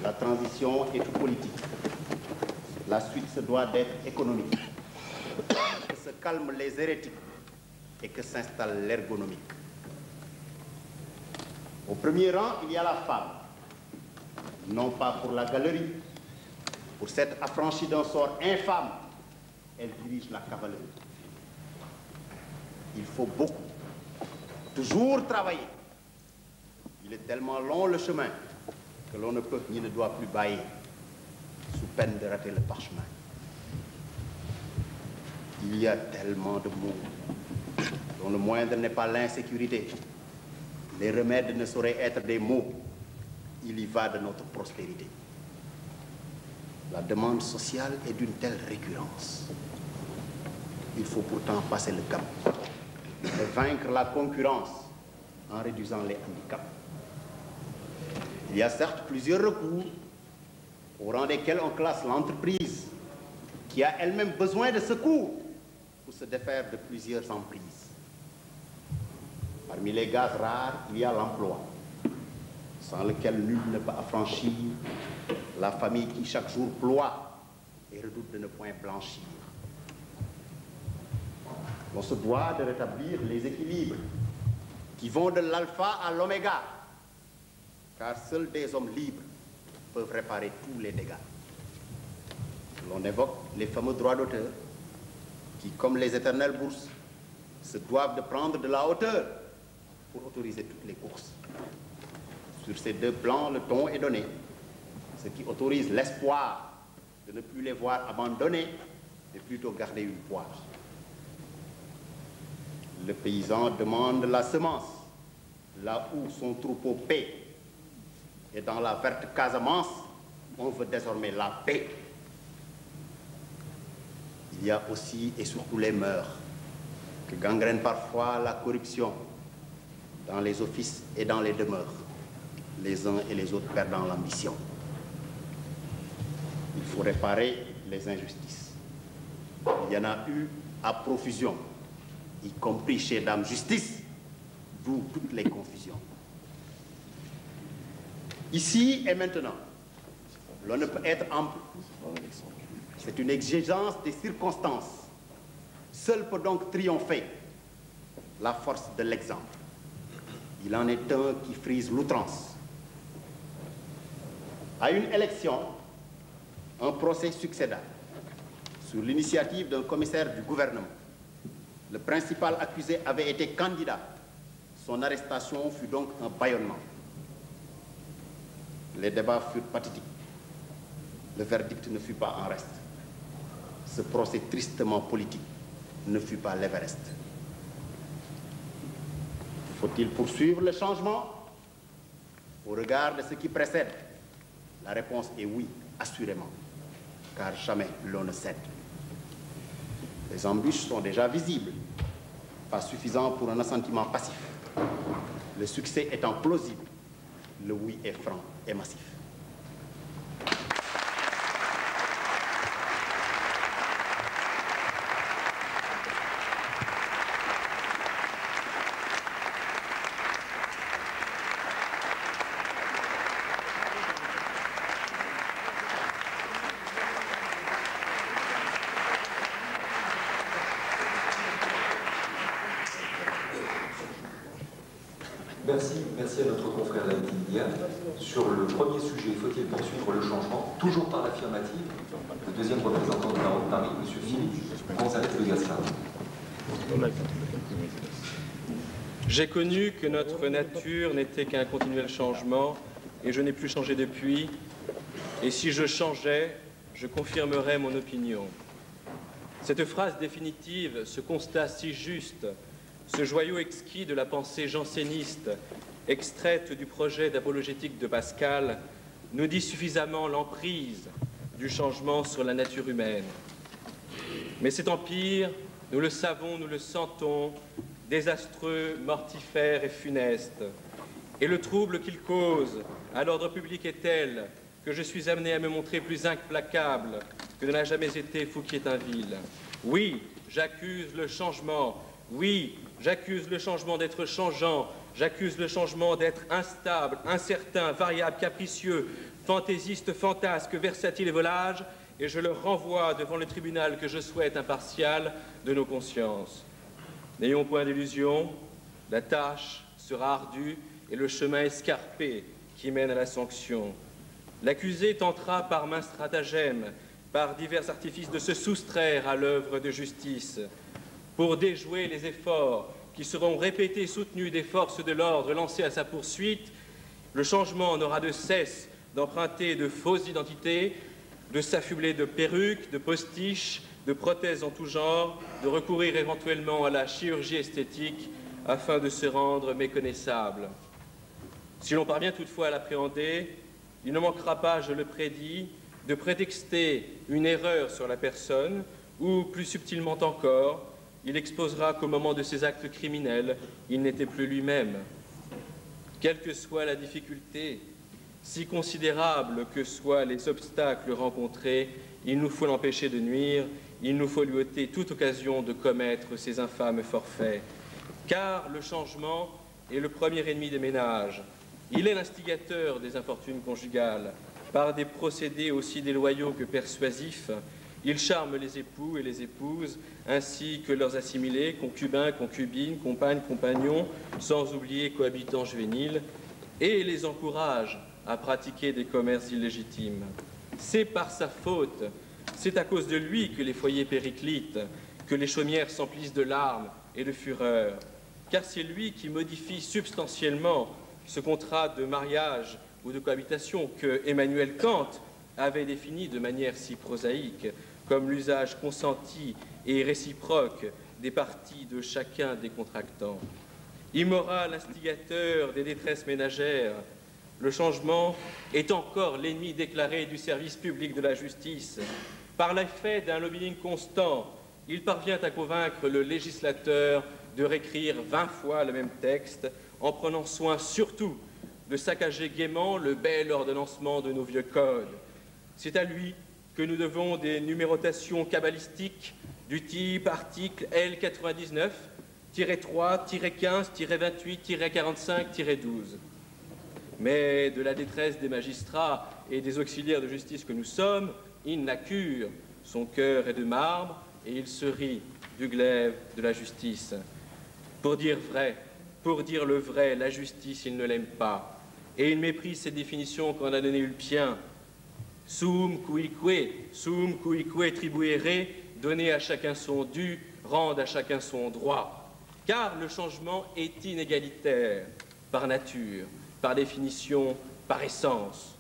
La transition est tout politique. La suite se doit d'être économique. Que se calment les hérétiques et que s'installe l'ergonomique. Au premier rang, il y a la femme. Non pas pour la galerie. Pour s'être affranchie d'un sort infâme, elle dirige la cavalerie. Il faut beaucoup, toujours travailler. Il est tellement long le chemin que l'on ne peut ni ne doit plus bâiller, sous peine de rater le parchemin. Il y a tellement de mots, dont le moindre n'est pas l'insécurité. Les remèdes ne sauraient être des mots. Il y va de notre prospérité. La demande sociale est d'une telle récurrence. Il faut pourtant passer le cap et vaincre la concurrence en réduisant les handicaps. Il y a certes plusieurs recours, au rang desquels on classe l'entreprise, qui a elle-même besoin de secours pour se défaire de plusieurs emprises. Parmi les gaz rares, il y a l'emploi, sans lequel nul ne peut affranchir la famille qui chaque jour ploie et redoute de ne point blanchir. On se doit de rétablir les équilibres qui vont de l'alpha à l'oméga, car seuls des hommes libres peuvent réparer tous les dégâts. L'on évoque les fameux droits d'auteur qui, comme les éternelles bourses, se doivent de prendre de la hauteur pour autoriser toutes les courses. Sur ces deux plans, le ton est donné, ce qui autorise l'espoir de ne plus les voir abandonnés, mais plutôt garder une poire. Le paysan demande la semence, là où son troupeau paie. Et dans la verte Casamance, on veut désormais la paix. Il y a aussi et surtout les mœurs, que gangrène parfois la corruption, dans les offices et dans les demeures, les uns et les autres perdant l'ambition. Il faut réparer les injustices. Il y en a eu à profusion, y compris chez Dame Justice, d'où toutes les confusions. Ici et maintenant, l'on ne peut être ample. C'est une exigence des circonstances. Seul peut donc triompher la force de l'exemple. Il en est un qui frise l'outrance. À une élection, un procès succéda sur l'initiative d'un commissaire du gouvernement. Le principal accusé avait été candidat. Son arrestation fut donc un bâillonnement. Les débats furent pathétiques. Le verdict ne fut pas en reste. Ce procès tristement politique ne fut pas l'Everest. Faut-il poursuivre le changement? Au regard de ce qui précède, la réponse est oui, assurément, car jamais l'on ne cède. Les embûches sont déjà visibles, pas suffisant pour un assentiment passif. Le succès étant plausible, le oui est franc et massif. Merci à notre confrère David Didier. Sur le premier sujet, faut-il poursuivre le changement? Toujours par l'affirmative, le deuxième représentant de la de Paris, M. Philippe González de Gascard. J'ai connu que notre nature n'était qu'un continuel changement, et je n'ai plus changé depuis. Et si je changeais, je confirmerais mon opinion. Cette phrase définitive, ce constat si juste, ce joyau exquis de la pensée janséniste, extraite du projet d'apologétique de Pascal, nous dit suffisamment l'emprise du changement sur la nature humaine. Mais cet empire, nous le savons, nous le sentons, désastreux, mortifère et funeste. Et le trouble qu'il cause à l'ordre public est tel que je suis amené à me montrer plus implacable que ne l'a jamais été Fouquier-Tinville. Oui, j'accuse le changement. Oui, j'accuse le changement d'être changeant. J'accuse le changement d'être instable, incertain, variable, capricieux, fantaisiste, fantasque, versatile et volage, et je le renvoie devant le tribunal que je souhaite impartial de nos consciences. N'ayons point d'illusion, la tâche sera ardue et le chemin escarpé qui mène à la sanction. L'accusé tentera par maint stratagème, par divers artifices de se soustraire à l'œuvre de justice, pour déjouer les efforts qui seront répétés et soutenus des forces de l'ordre lancées à sa poursuite. Le changement n'aura de cesse d'emprunter de fausses identités, de s'affubler de perruques, de postiches, de prothèses en tout genre, de recourir éventuellement à la chirurgie esthétique afin de se rendre méconnaissable. Si l'on parvient toutefois à l'appréhender, il ne manquera pas, je le prédis, de prétexter une erreur sur la personne ou, plus subtilement encore, il exposera qu'au moment de ses actes criminels, il n'était plus lui-même. Quelle que soit la difficulté, si considérable que soient les obstacles rencontrés, il nous faut l'empêcher de nuire, il nous faut lui ôter toute occasion de commettre ces infâmes forfaits. Car le changement est le premier ennemi des ménages. Il est l'instigateur des infortunes conjugales. Par des procédés aussi déloyaux que persuasifs, il charme les époux et les épouses, ainsi que leurs assimilés, concubins, concubines, compagnes, compagnons, sans oublier cohabitants juvéniles, et les encourage à pratiquer des commerces illégitimes. C'est par sa faute, c'est à cause de lui que les foyers périclitent, que les chaumières s'emplissent de larmes et de fureur, car c'est lui qui modifie substantiellement ce contrat de mariage ou de cohabitation que Emmanuel Kant avait défini de manière si prosaïque, comme l'usage consenti et réciproque des parties de chacun des contractants. Immoral instigateur des détresses ménagères, le changement est encore l'ennemi déclaré du service public de la justice. Par l'effet d'un lobbying constant, il parvient à convaincre le législateur de réécrire 20 fois le même texte, en prenant soin surtout de saccager gaiement le bel ordonnancement de nos vieux codes. C'est à lui que nous devons des numérotations cabalistiques du type article L99-3-15-28-45-12. Mais de la détresse des magistrats et des auxiliaires de justice que nous sommes, il n'a cure. Son cœur est de marbre et il se rit du glaive de la justice. Pour dire le vrai, la justice, il ne l'aime pas. Et il méprise cette définition qu'en a donnée Ulpien. Sum cuique tribuere, donner à chacun son dû, rendre à chacun son droit. car le changement est inégalitaire par nature, par définition, par essence.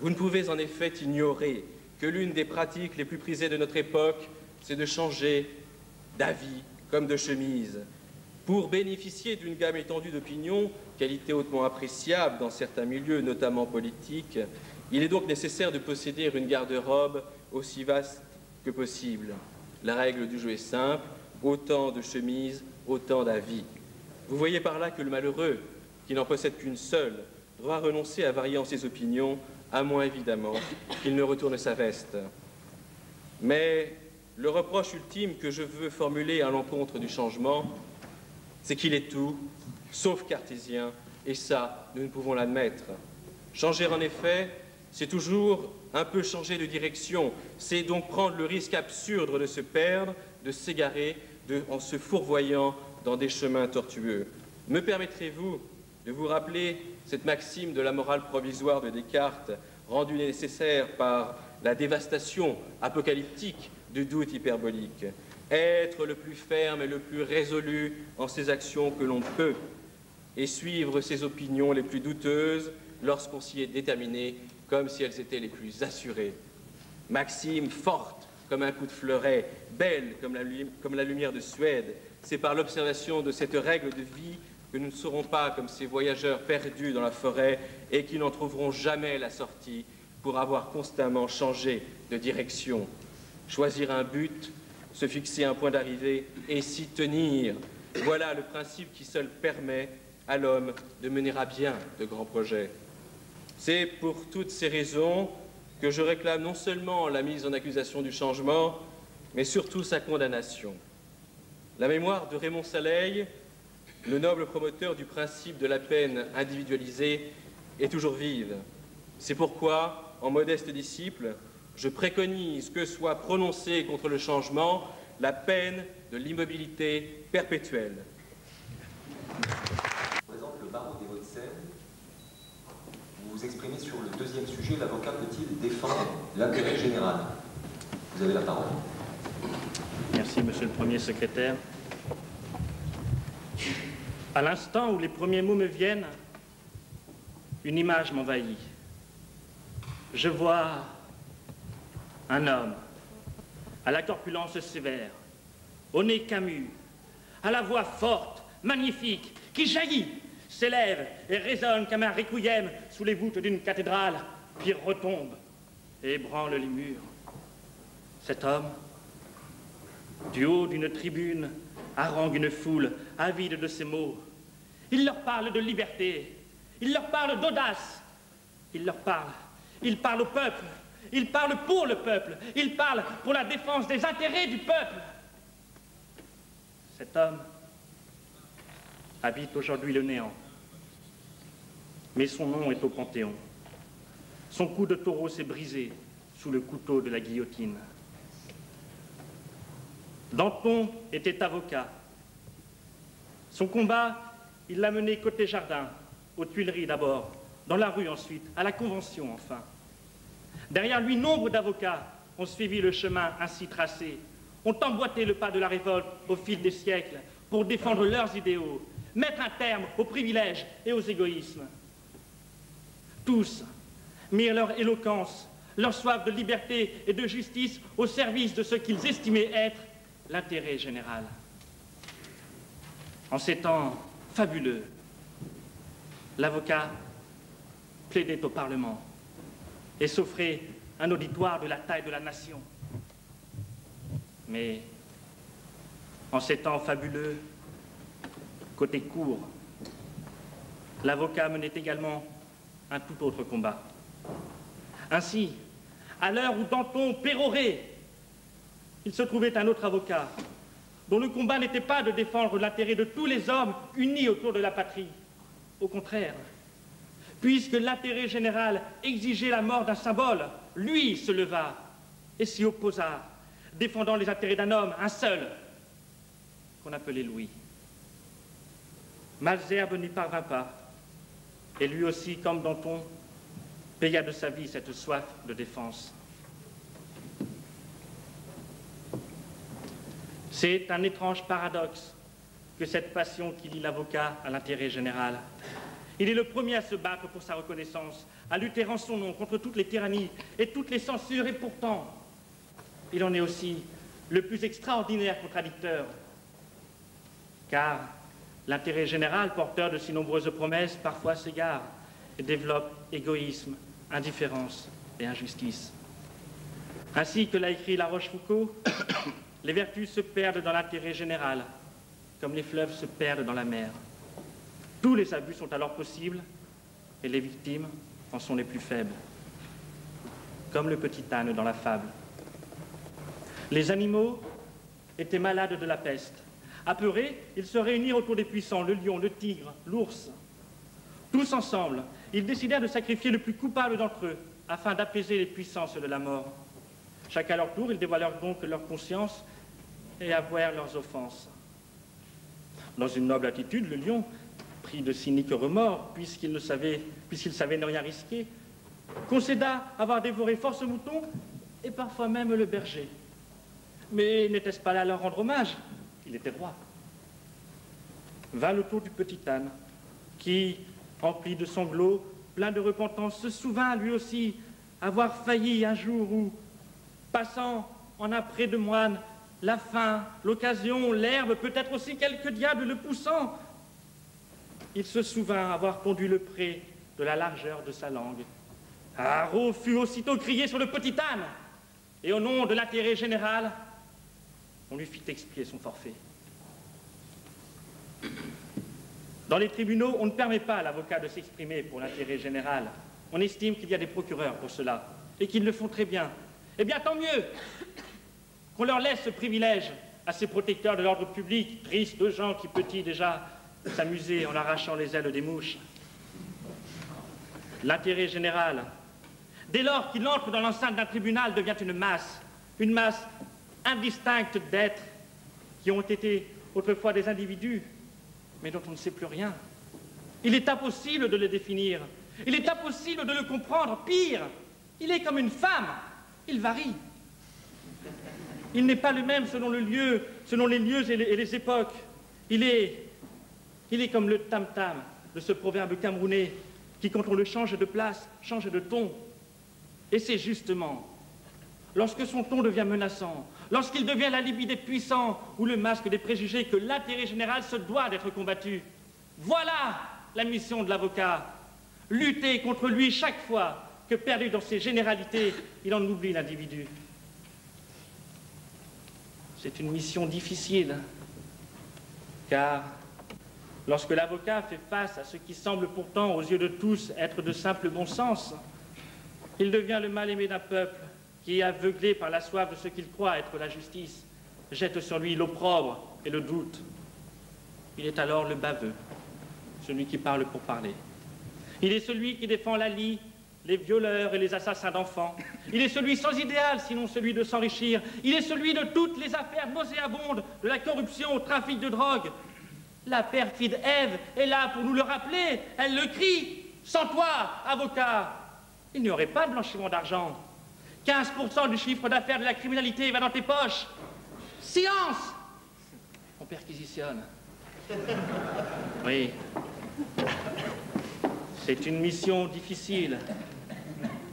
Vous ne pouvez en effet ignorer que l'une des pratiques les plus prisées de notre époque, c'est de changer d'avis comme de chemise. Pour bénéficier d'une gamme étendue d'opinions, qualité hautement appréciable dans certains milieux, notamment politiques, il est donc nécessaire de posséder une garde-robe aussi vaste que possible. La règle du jeu est simple, autant de chemises, autant d'avis. Vous voyez par là que le malheureux, qui n'en possède qu'une seule, doit renoncer à varier en ses opinions, à moins évidemment qu'il ne retourne sa veste. Mais le reproche ultime que je veux formuler à l'encontre du changement, c'est qu'il est tout, sauf cartésien, et ça, nous ne pouvons l'admettre. Changer, en effet, c'est toujours un peu changer de direction, c'est donc prendre le risque absurde de se perdre, de s'égarer, en se fourvoyant dans des chemins tortueux. Me permettrez-vous de vous rappeler cette maxime de la morale provisoire de Descartes, rendue nécessaire par la dévastation apocalyptique du doute hyperbolique? Être le plus ferme et le plus résolu en ses actions que l'on peut, et suivre ses opinions les plus douteuses lorsqu'on s'y est déterminé, comme si elles étaient les plus assurées. Maxime forte comme un coup de fleuret, belle comme la lumière de Suède. C'est par l'observation de cette règle de vie que nous ne serons pas comme ces voyageurs perdus dans la forêt et qui n'en trouveront jamais la sortie pour avoir constamment changé de direction. Choisir un but, se fixer un point d'arrivée et s'y tenir. Voilà le principe qui seul permet à l'homme de mener à bien de grands projets. C'est pour toutes ces raisons que je réclame non seulement la mise en accusation du changement, mais surtout sa condamnation. La mémoire de Raymond Saleil, le noble promoteur du principe de la peine individualisée, est toujours vive. C'est pourquoi, en modeste disciple, je préconise que soit prononcée contre le changement la peine de l'immobilité perpétuelle. Je présente le barreau des Hauts-de-Seine. Vous vous exprimez sur le deuxième sujet, l'avocat peut-il défendre l'intérêt général? Vous avez la parole. Merci, monsieur le Premier secrétaire. À l'instant où les premiers mots me viennent, une image m'envahit. Je vois un homme à la corpulence sévère, au nez camus, à la voix forte, magnifique, qui jaillit, s'élève et résonne comme un requiem sous les voûtes d'une cathédrale, puis retombe et ébranle les murs. Cet homme, du haut d'une tribune, harangue une foule avide de ces mots. Il leur parle de liberté, il leur parle d'audace, il parle au peuple, il parle pour le peuple, il parle pour la défense des intérêts du peuple. Cet homme habite aujourd'hui le néant, mais son nom est au Panthéon. Son cou de taureau s'est brisé sous le couteau de la guillotine. Danton était avocat. Son combat, il l'a mené côté jardin, aux Tuileries d'abord, dans la rue ensuite, à la Convention enfin. Derrière lui, nombre d'avocats ont suivi le chemin ainsi tracé, ont emboîté le pas de la révolte au fil des siècles pour défendre leurs idéaux, mettre un terme aux privilèges et aux égoïsmes. Tous mirent leur éloquence, leur soif de liberté et de justice au service de ce qu'ils estimaient être l'intérêt général. En ces temps fabuleux, l'avocat plaidait au Parlement et s'offrait un auditoire de la taille de la nation. Mais en ces temps fabuleux, côté cour, l'avocat menait également un tout autre combat. Ainsi, à l'heure où Danton pérorait, il se trouvait un autre avocat dont le combat n'était pas de défendre l'intérêt de tous les hommes unis autour de la patrie. Au contraire, puisque l'intérêt général exigeait la mort d'un symbole, lui se leva et s'y opposa, défendant les intérêts d'un homme, un seul, qu'on appelait Louis. Malesherbes n'y parvint pas, et lui aussi, comme Danton, paya de sa vie cette soif de défense. C'est un étrange paradoxe que cette passion qui lie l'avocat à l'intérêt général. Il est le premier à se battre pour sa reconnaissance, à lutter en son nom contre toutes les tyrannies et toutes les censures, et pourtant, il en est aussi le plus extraordinaire contradicteur. Car l'intérêt général, porteur de si nombreuses promesses, parfois s'égare et développe égoïsme, indifférence et injustice. Ainsi que l'a écrit La Rochefoucauld, les vertus se perdent dans l'intérêt général, comme les fleuves se perdent dans la mer. Tous les abus sont alors possibles, et les victimes en sont les plus faibles. Comme le petit âne dans la fable. Les animaux étaient malades de la peste. Apeurés, ils se réunirent autour des puissants, le lion, le tigre, l'ours. Tous ensemble, ils décidèrent de sacrifier le plus coupable d'entre eux, afin d'apaiser les puissances de la mort. Chacun à leur tour, ils dévoilèrent donc leur conscience et avouèrent leurs offenses. Dans une noble attitude, le lion, pris de cyniques remords, puisqu'il savait ne rien risquer, concéda avoir dévoré fort ce mouton et parfois même le berger. Mais n'était-ce pas là leur rendre hommage? Il était roi. Vint le tour du petit âne, qui, empli de sanglots, plein de repentance, se souvint lui aussi avoir failli un jour où, passant en apprêt de moine, la faim, l'occasion, l'herbe, peut-être aussi quelques diables le poussant, il se souvint avoir pondu le pré de la largeur de sa langue. Haro fut aussitôt crié sur le petit âne, et au nom de l'intérêt général, on lui fit expier son forfait. Dans les tribunaux, on ne permet pas à l'avocat de s'exprimer pour l'intérêt général. On estime qu'il y a des procureurs pour cela, et qu'ils le font très bien. Eh bien, tant mieux qu'on leur laisse ce privilège à ces protecteurs de l'ordre public, tristes gens qui, petits déjà, s'amusaient en arrachant les ailes des mouches. L'intérêt général, dès lors qu'il entre dans l'enceinte d'un tribunal, devient une masse indistincte d'êtres qui ont été autrefois des individus, mais dont on ne sait plus rien. Il est impossible de le définir. Il est impossible de le comprendre. Pire, il est comme une femme. Il varie. Il n'est pas le même selon le lieu, selon les lieux et les époques. Il est comme le tam-tam de ce proverbe camerounais qui, quand on le change de place, change de ton. Et c'est justement lorsque son ton devient menaçant, lorsqu'il devient l'alibi des puissants ou le masque des préjugés, que l'intérêt général se doit d'être combattu. Voilà la mission de l'avocat. Lutter contre lui chaque fois que, perdu dans ses généralités, il en oublie l'individu. C'est une mission difficile, car lorsque l'avocat fait face à ce qui semble pourtant, aux yeux de tous, être de simple bon sens, il devient le mal-aimé d'un peuple qui, aveuglé par la soif de ce qu'il croit être la justice, jette sur lui l'opprobre et le doute. Il est alors le baveux, celui qui parle pour parler. Il est celui qui défend la lie, les violeurs et les assassins d'enfants. Il est celui sans idéal, sinon celui de s'enrichir. Il est celui de toutes les affaires nauséabondes, de la corruption au trafic de drogue. La perfide Ève est là pour nous le rappeler. Elle le crie. Sans toi, avocat, il n'y aurait pas de blanchiment d'argent. 15% du chiffre d'affaires de la criminalité va dans tes poches. Silence! On perquisitionne. Oui. C'est une mission difficile,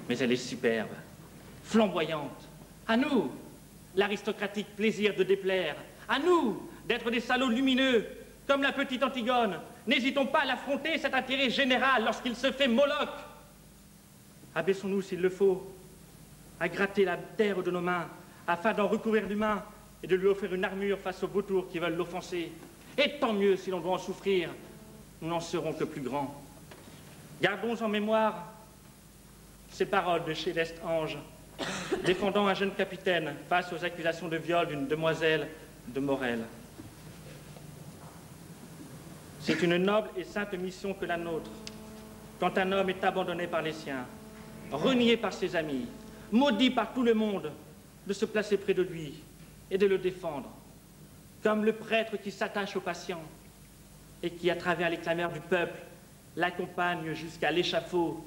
mais elle est superbe, flamboyante. À nous, l'aristocratique plaisir de déplaire. À nous, d'être des salauds lumineux, comme la petite Antigone. N'hésitons pas à l'affronter, cet intérêt général, lorsqu'il se fait Moloch. Abaissons-nous, s'il le faut, à gratter la terre de nos mains, afin d'en recouvrir l'humain et de lui offrir une armure face aux vautours qui veulent l'offenser. Et tant mieux si l'on doit en souffrir, nous n'en serons que plus grands. Gardons en mémoire ces paroles de Céleste Ange, défendant un jeune capitaine face aux accusations de viol d'une demoiselle de Morel. C'est une noble et sainte mission que la nôtre, quand un homme est abandonné par les siens, renié par ses amis, maudit par tout le monde, de se placer près de lui et de le défendre, comme le prêtre qui s'attache au patient et qui, à travers les clameurs du peuple, l'accompagne jusqu'à l'échafaud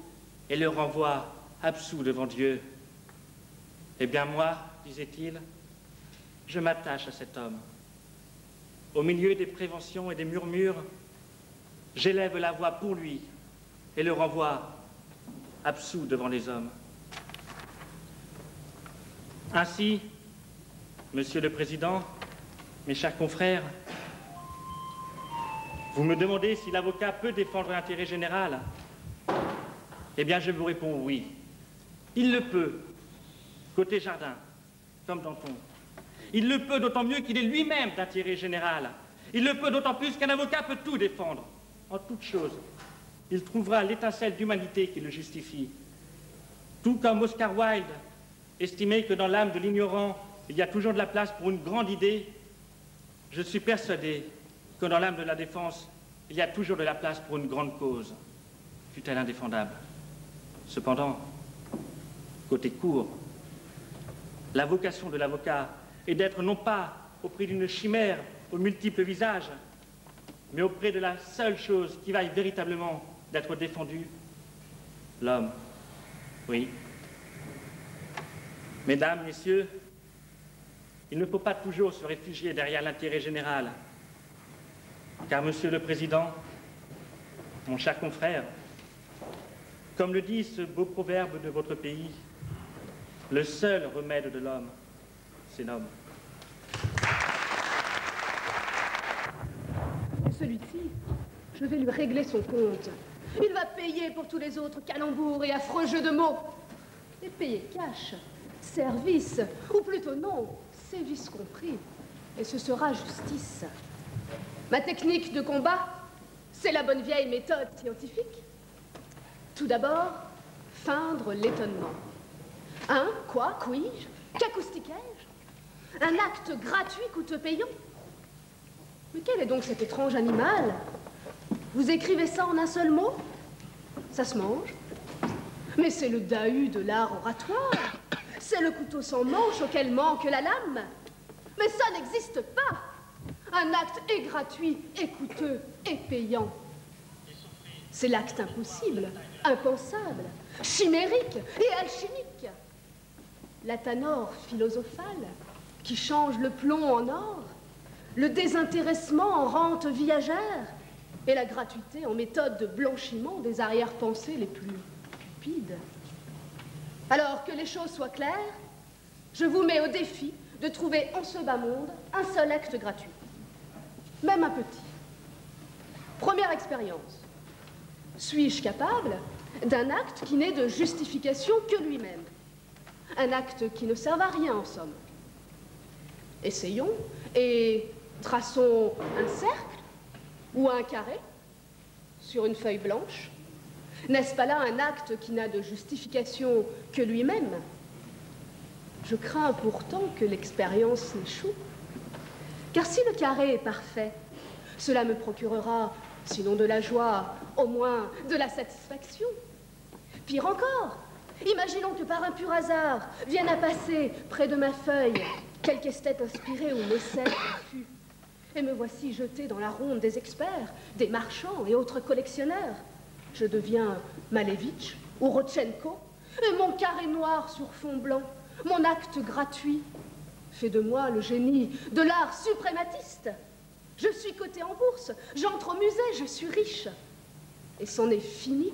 et le renvoie absous devant Dieu. Eh bien moi, disait-il, je m'attache à cet homme. au milieu des préventions et des murmures, j'élève la voix pour lui et le renvoie absous devant les hommes. Ainsi, Monsieur le Président, mes chers confrères, vous me demandez si l'avocat peut défendre l'intérêt général. Eh bien, je vous réponds oui. Il le peut, côté Jardin, comme Danton. Il le peut d'autant mieux qu'il est lui-même d'intérêt général. Il le peut d'autant plus qu'un avocat peut tout défendre, en toute chose. Il trouvera l'étincelle d'humanité qui le justifie. Tout comme Oscar Wilde estimait que dans l'âme de l'ignorant, il y a toujours de la place pour une grande idée, je suis persuadé que dans l'âme de la défense, il y a toujours de la place pour une grande cause, fût-elle indéfendable. Cependant, côté court, la vocation de l'avocat est d'être non pas auprès d'une chimère aux multiples visages, mais auprès de la seule chose qui vaille véritablement d'être défendue, l'homme. Oui. Mesdames, Messieurs, il ne faut pas toujours se réfugier derrière l'intérêt général, car, Monsieur le Président, mon cher confrère, comme le dit ce beau proverbe de votre pays, le seul remède de l'homme, c'est l'homme. Celui-ci, je vais lui régler son compte. Il va payer pour tous les autres calembours et affreux jeux de mots. Et payer cash, service, ou plutôt non, sévice compris. Et ce sera justice. Ma technique de combat, c'est la bonne vieille méthode scientifique. Tout d'abord, feindre l'étonnement. Hein? Quoi? Quij-je? Qu'acoustiquai-je? Un acte gratuit coûteux payant? Mais quel est donc cet étrange animal? Vous écrivez ça en un seul mot? Ça se mange? Mais c'est le Dahu de l'art oratoire. C'est le couteau sans manche auquel manque la lame. Mais ça n'existe pas. Un acte est gratuit, est coûteux, est payant. C'est l'acte impossible, impensable, chimérique et alchimique. L'athanor philosophal qui change le plomb en or, le désintéressement en rente viagère et la gratuité en méthode de blanchiment des arrière-pensées les plus cupides. Alors que les choses soient claires, je vous mets au défi de trouver en ce bas monde un seul acte gratuit, même un petit. Première expérience. Suis-je capable d'un acte qui n'est de justification que lui-même? Un acte qui ne serve à rien, en somme. Essayons et traçons un cercle ou un carré sur une feuille blanche. N'est-ce pas là un acte qui n'a de justification que lui-même? Je crains pourtant que l'expérience n'échoue. Car si le carré est parfait, cela me procurera, sinon de la joie, au moins de la satisfaction. Pire encore, imaginons que par un pur hasard vienne à passer près de ma feuille quelque esthète inspiré ou essai confus. Et me voici jeté dans la ronde des experts, des marchands et autres collectionneurs. Je deviens Malevitch ou Rodchenko, et mon carré noir sur fond blanc, mon acte gratuit, fait de moi le génie de l'art suprématiste. Je suis coté en bourse, j'entre au musée, je suis riche. Et c'en est fini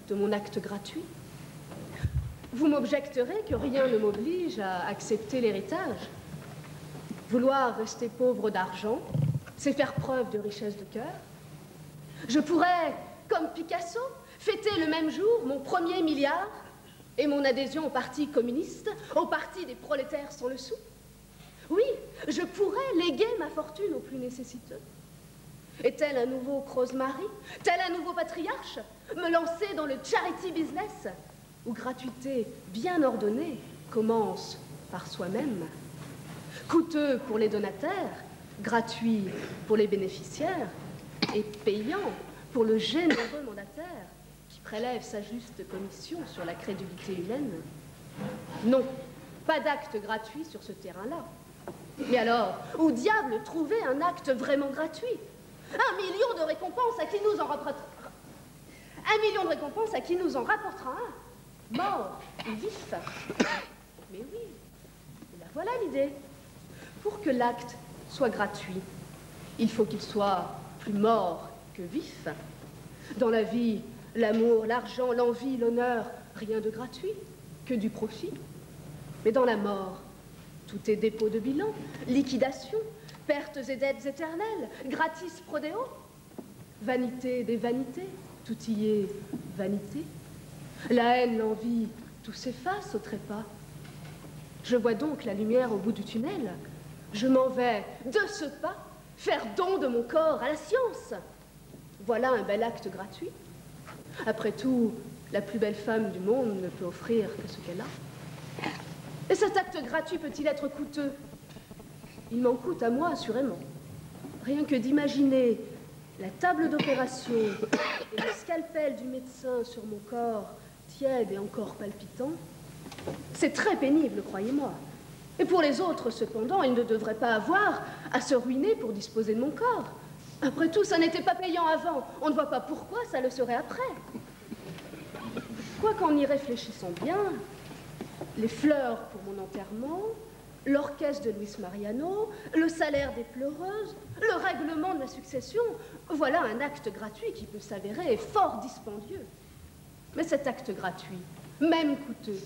de mon acte gratuit. Vous m'objecterez que rien ne m'oblige à accepter l'héritage. Vouloir rester pauvre d'argent, c'est faire preuve de richesse de cœur. Je pourrais, comme Picasso, fêter le même jour mon premier milliard et mon adhésion au parti communiste, au parti des prolétaires sans le sou. Oui, je pourrais léguer ma fortune aux plus nécessiteux. Et tel un nouveau Krozmari, tel un nouveau patriarche, me lancer dans le charity business, où gratuité bien ordonnée commence par soi-même. Coûteux pour les donataires, gratuit pour les bénéficiaires, et payant pour le généreux mandataire qui prélève sa juste commission sur la crédulité humaine. Non, pas d'acte gratuit sur ce terrain-là. Mais alors, où diable trouver un acte vraiment gratuit? 1 million de récompenses à qui nous en rapportera 1 million de récompenses à qui nous en rapportera un, mort et vif. Mais oui, et là voilà l'idée. Pour que l'acte soit gratuit, Il faut qu'il soit plus mort que vif. Dans la vie, l'amour, l'argent, l'envie, l'honneur, rien de gratuit, que du profit. Mais dans la mort, tout est dépôt de bilan, liquidation, pertes et dettes éternelles, gratis prodéo. Vanité des vanités, tout y est vanité. La haine, l'envie, tout s'efface au trépas. Je vois donc la lumière au bout du tunnel. Je m'en vais de ce pas faire don de mon corps à la science. Voilà un bel acte gratuit. Après tout, la plus belle femme du monde ne peut offrir que ce qu'elle a. Et cet acte gratuit peut-il être coûteux? Il m'en coûte à moi, assurément. Rien que d'imaginer la table d'opération et le scalpel du médecin sur mon corps, tiède et encore palpitant, c'est très pénible, croyez-moi. Et pour les autres, cependant, ils ne devraient pas avoir à se ruiner pour disposer de mon corps. Après tout, ça n'était pas payant avant. On ne voit pas pourquoi ça le serait après. Quoi qu'en y réfléchissant bien, les fleurs pour mon enterrement, l'orchestre de Luis Mariano, le salaire des pleureuses, le règlement de la succession, voilà un acte gratuit qui peut s'avérer fort dispendieux. Mais cet acte gratuit, même coûteux,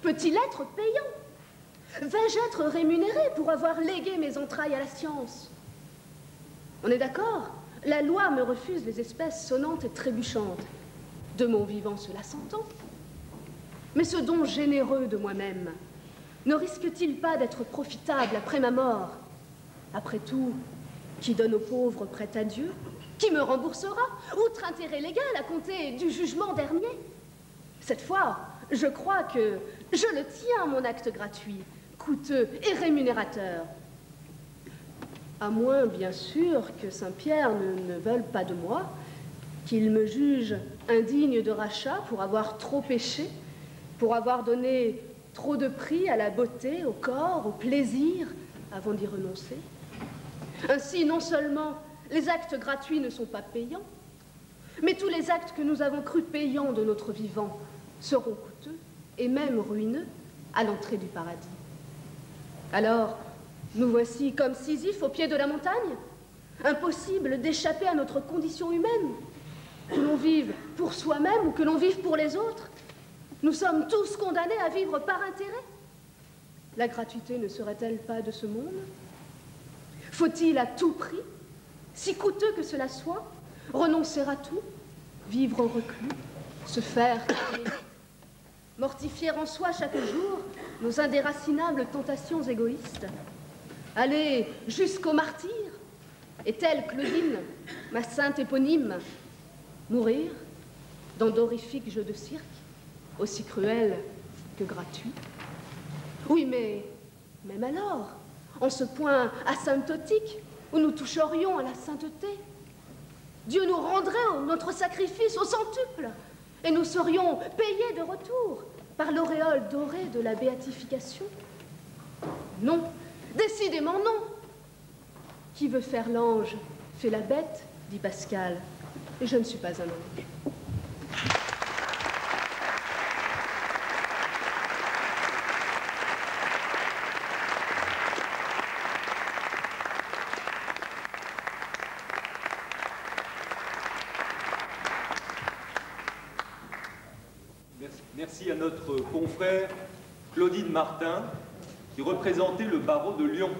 peut-il être payant? Vais-je être rémunéré pour avoir légué mes entrailles à la science? On est d'accord? La loi me refuse les espèces sonnantes et trébuchantes. De mon vivant, cela s'entend. Mais ce don généreux de moi-même ne risque-t-il pas d'être profitable après ma mort? Après tout, qui donne aux pauvres prêt à Dieu? Qui me remboursera? Outre intérêt légal à compter du jugement dernier? Cette fois, je crois que je le tiens, mon acte gratuit, coûteux et rémunérateur. À moins, bien sûr, que Saint-Pierre ne veuille pas de moi, qu'il me juge indigne de rachat pour avoir trop péché, pour avoir donné trop de prix à la beauté, au corps, au plaisir, avant d'y renoncer. Ainsi, non seulement les actes gratuits ne sont pas payants, mais tous les actes que nous avons cru payants de notre vivant seront coûteux et même ruineux à l'entrée du paradis. Alors, nous voici comme Sisyphe au pied de la montagne. Impossible d'échapper à notre condition humaine. Que l'on vive pour soi-même ou que l'on vive pour les autres, nous sommes tous condamnés à vivre par intérêt. La gratuité ne serait-elle pas de ce monde? Faut-il à tout prix, si coûteux que cela soit, renoncer à tout, vivre au reclus, se faire mortifier en soi chaque jour nos indéracinables tentations égoïstes, aller jusqu'au martyre, et telle Claudine, ma sainte éponyme, mourir dans d'horrifiques jeux de cirque, aussi cruels que gratuits? Oui, mais même alors, en ce point asymptotique où nous toucherions à la sainteté, Dieu nous rendrait notre sacrifice au centuple et nous serions payés de retour par l'auréole dorée de la béatification. Non, décidément non. Qui veut faire l'ange fait la bête, dit Pascal, et je ne suis pas un ange. Merci à notre confrère Claudine Martin, qui représentait le barreau de Lyon.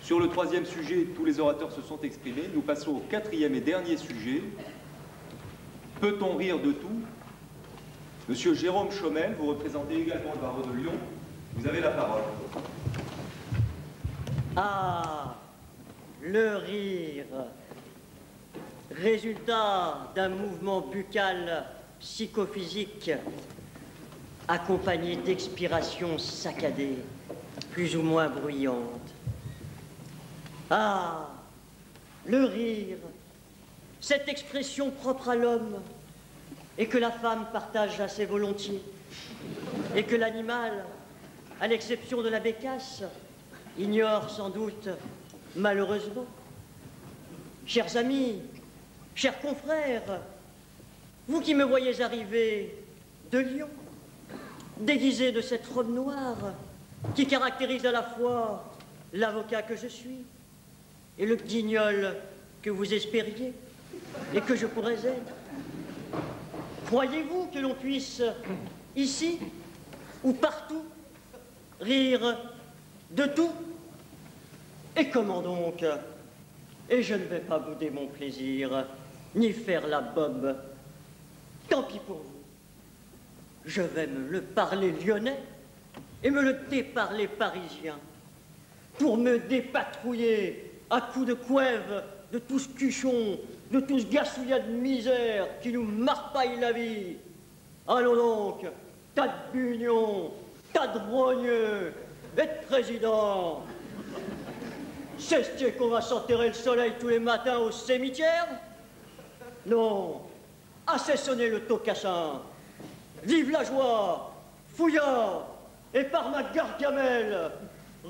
Sur le troisième sujet, tous les orateurs se sont exprimés. Nous passons au quatrième et dernier sujet. Peut-on rire de tout? Monsieur Jérôme Chomel, vous représentez également le barreau de Lyon. Vous avez la parole. Ah, le rire, résultat d'un mouvement buccal psychophysique accompagné d'expirations saccadées, plus ou moins bruyantes. Ah, le rire, cette expression propre à l'homme et que la femme partage assez volontiers et que l'animal, à l'exception de la bécasse, ignore sans doute malheureusement. Chers amis, chers confrères, vous qui me voyez arriver de Lyon, déguisé de cette robe noire qui caractérise à la fois l'avocat que je suis et le guignol que vous espériez et que je pourrais être? Croyez-vous que l'on puisse, ici ou partout, rire de tout? Et comment donc? Et je ne vais pas bouder mon plaisir, ni faire la bobe. Tant pis pour vous. Je vais me le parler lyonnais et me le déparler parisien, pour me dépatrouiller à coups de couève de tout ce cuchon, de tout ce gassouillat de misère qui nous marpaille la vie. Allons donc, tas de bugnons, tas de rogneux, et de présidents. C'est qu'on va s'enterrer le soleil tous les matins au cimetière? Non, assez sonné le tocassin. Vive la joie, fouillards, et par ma gargamelle,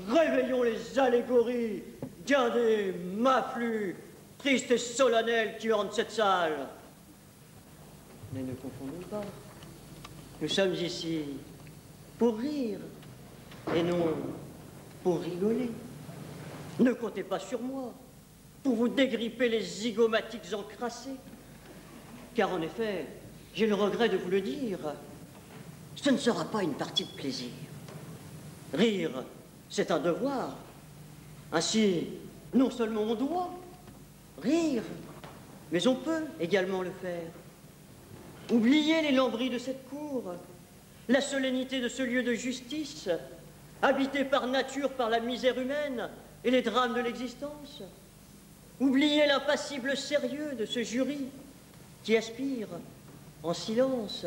réveillons les allégories, guindés, maflus, tristes et solennels qui ornent cette salle. Mais ne confondons pas. Nous sommes ici pour rire, et non pour rigoler. Ne comptez pas sur moi pour vous dégripper les zygomatiques encrassés. Car en effet, j'ai le regret de vous le dire, ce ne sera pas une partie de plaisir. Rire, c'est un devoir. Ainsi, non seulement on doit rire, mais on peut également le faire. Oubliez les lambris de cette cour, la solennité de ce lieu de justice, habité par nature par la misère humaine et les drames de l'existence. Oubliez l'impassible sérieux de ce jury qui aspire, en silence,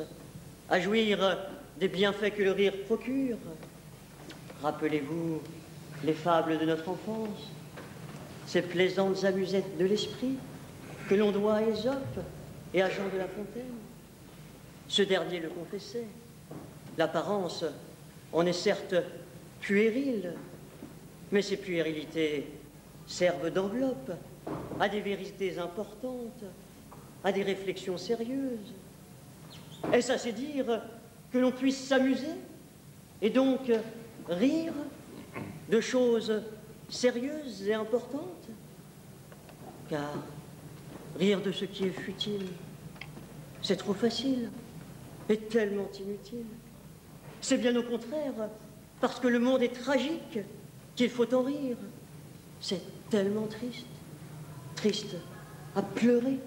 à jouir des bienfaits que le rire procure. Rappelez-vous les fables de notre enfance, ces plaisantes amusettes de l'esprit que l'on doit à Ésope et à Jean de La Fontaine. Ce dernier le confessait. L'apparence en est certes puérile, mais ces puérilités servent d'enveloppe à des vérités importantes, à des réflexions sérieuses. Est-ce assez dire que l'on puisse s'amuser et donc rire de choses sérieuses et importantes? Car rire de ce qui est futile, c'est trop facile et tellement inutile. C'est bien au contraire parce que le monde est tragique qu'il faut en rire. C'est tellement triste, triste à pleurer.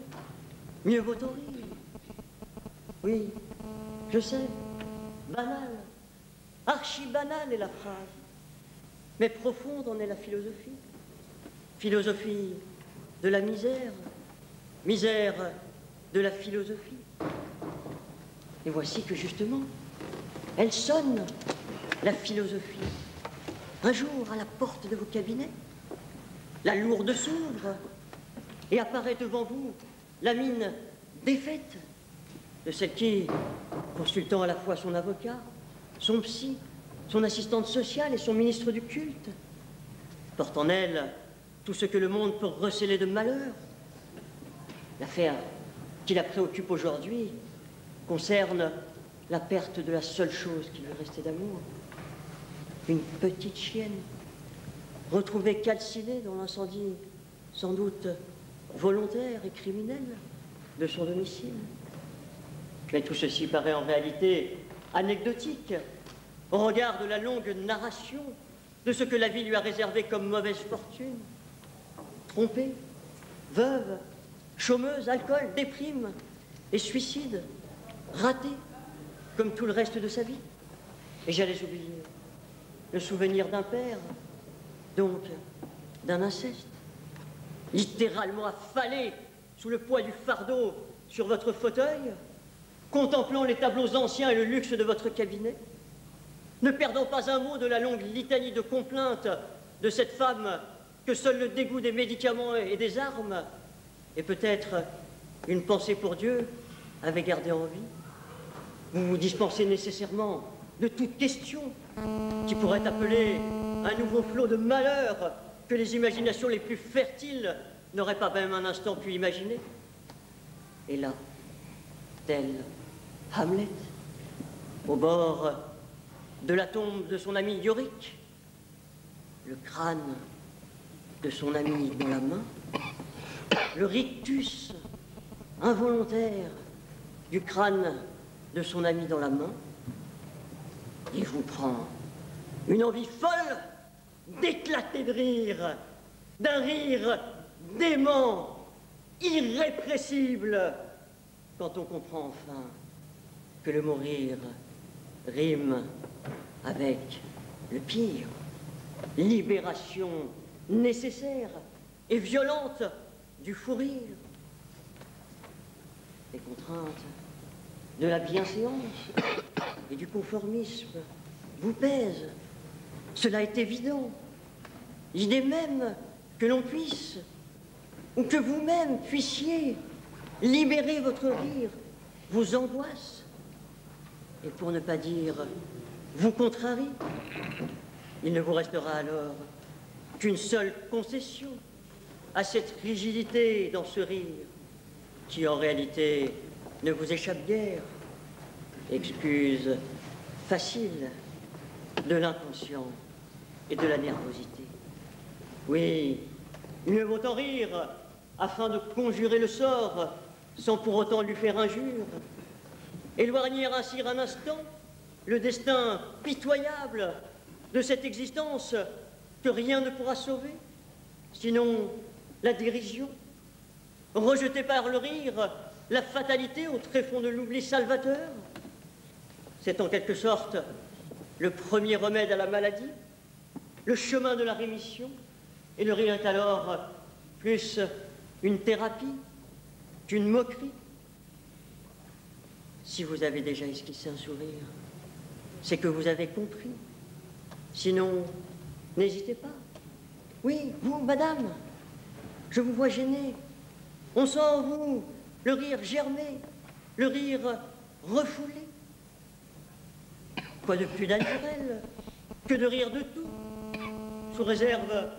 Mieux vaut en rire. Oui, je sais, banal, archi-banale est la phrase, mais profonde en est la philosophie. Philosophie de la misère, misère de la philosophie. Et voici que justement, elle sonne, la philosophie. Un jour, à la porte de vos cabinets, la lourde s'ouvre et apparaît devant vous la mine défaite de celle qui, consultant à la fois son avocat, son psy, son assistante sociale et son ministre du culte, porte en elle tout ce que le monde peut recéler de malheur. L'affaire qui la préoccupe aujourd'hui concerne la perte de la seule chose qui lui restait d'amour. Une petite chienne, retrouvée calcinée dans l'incendie, sans doute volontaire et criminel, de son domicile. Mais tout ceci paraît en réalité anecdotique au regard de la longue narration de ce que la vie lui a réservé comme mauvaise fortune. Trompée, veuve, chômeuse, alcool, déprime et suicide, ratée comme tout le reste de sa vie. Et j'allais oublier le souvenir d'un père, donc d'un inceste, littéralement affalé sous le poids du fardeau sur votre fauteuil, contemplant les tableaux anciens et le luxe de votre cabinet, ne perdant pas un mot de la longue litanie de complaintes de cette femme que seul le dégoût des médicaments et des armes, et peut-être une pensée pour Dieu, avait gardé en vie. Vous vous dispensez nécessairement de toute question qui pourrait appeler un nouveau flot de malheur que les imaginations les plus fertiles n'auraient pas même un instant pu imaginer. Et là, tel Hamlet, au bord de la tombe de son ami Yorick, le crâne de son ami dans la main, le rictus involontaire du crâne de son ami dans la main, il vous prend une envie folle d'éclater de rire, d'un rire dément, irrépressible, quand on comprend enfin que le mot rire rime avec le pire, libération nécessaire et violente du fou rire. Les contraintes de la bienséance et du conformisme vous pèsent. Cela est évident. L'idée même que l'on puisse, ou que vous-même puissiez, libérer votre rire vous angoisse. Et pour ne pas dire vous contrarie, il ne vous restera alors qu'une seule concession à cette rigidité dans ce rire, qui en réalité ne vous échappe guère, excuse facile de l'inconscient et de la nervosité. Oui, mieux vaut en rire afin de conjurer le sort sans pour autant lui faire injure, éloigner ainsi un instant le destin pitoyable de cette existence que rien ne pourra sauver, sinon la dérision, rejeter par le rire la fatalité au tréfonds de l'oubli salvateur. C'est en quelque sorte le premier remède à la maladie, le chemin de la rémission, et le rire est alors plus une thérapie qu'une moquerie. Si vous avez déjà esquissé un sourire, c'est que vous avez compris. Sinon, n'hésitez pas. Oui, vous, madame, je vous vois gênée. On sent en vous le rire germer, le rire refoulé. Quoi de plus naturel que de rire de tout, sous réserve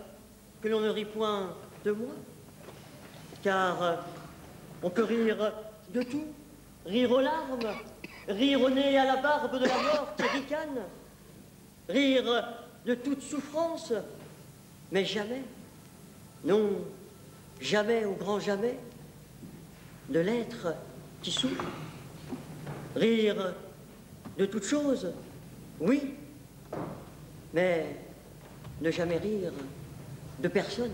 que l'on ne rit point de moi, car on peut rire de tout, rire aux larmes, rire au nez et à la barbe de la mort qui ricane, rire de toute souffrance, mais jamais, non, jamais, au grand jamais, de l'être qui souffre, rire de toute chose, oui, mais ne jamais rire de personne.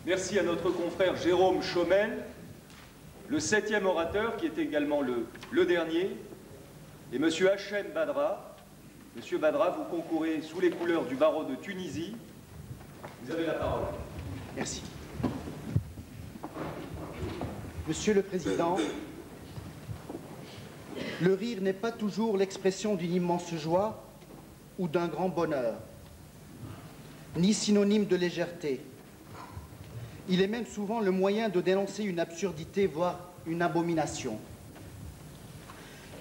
Merci à notre confrère Jérôme Chaumel, le 7e orateur, qui est également le dernier, et Monsieur Hachem Badra. Monsieur Badra, vous concourez sous les couleurs du barreau de Tunisie. Vous avez la parole. Merci. Monsieur le Président, le rire n'est pas toujours l'expression d'une immense joie ou d'un grand bonheur, ni synonyme de légèreté. Il est même souvent le moyen de dénoncer une absurdité, voire une abomination.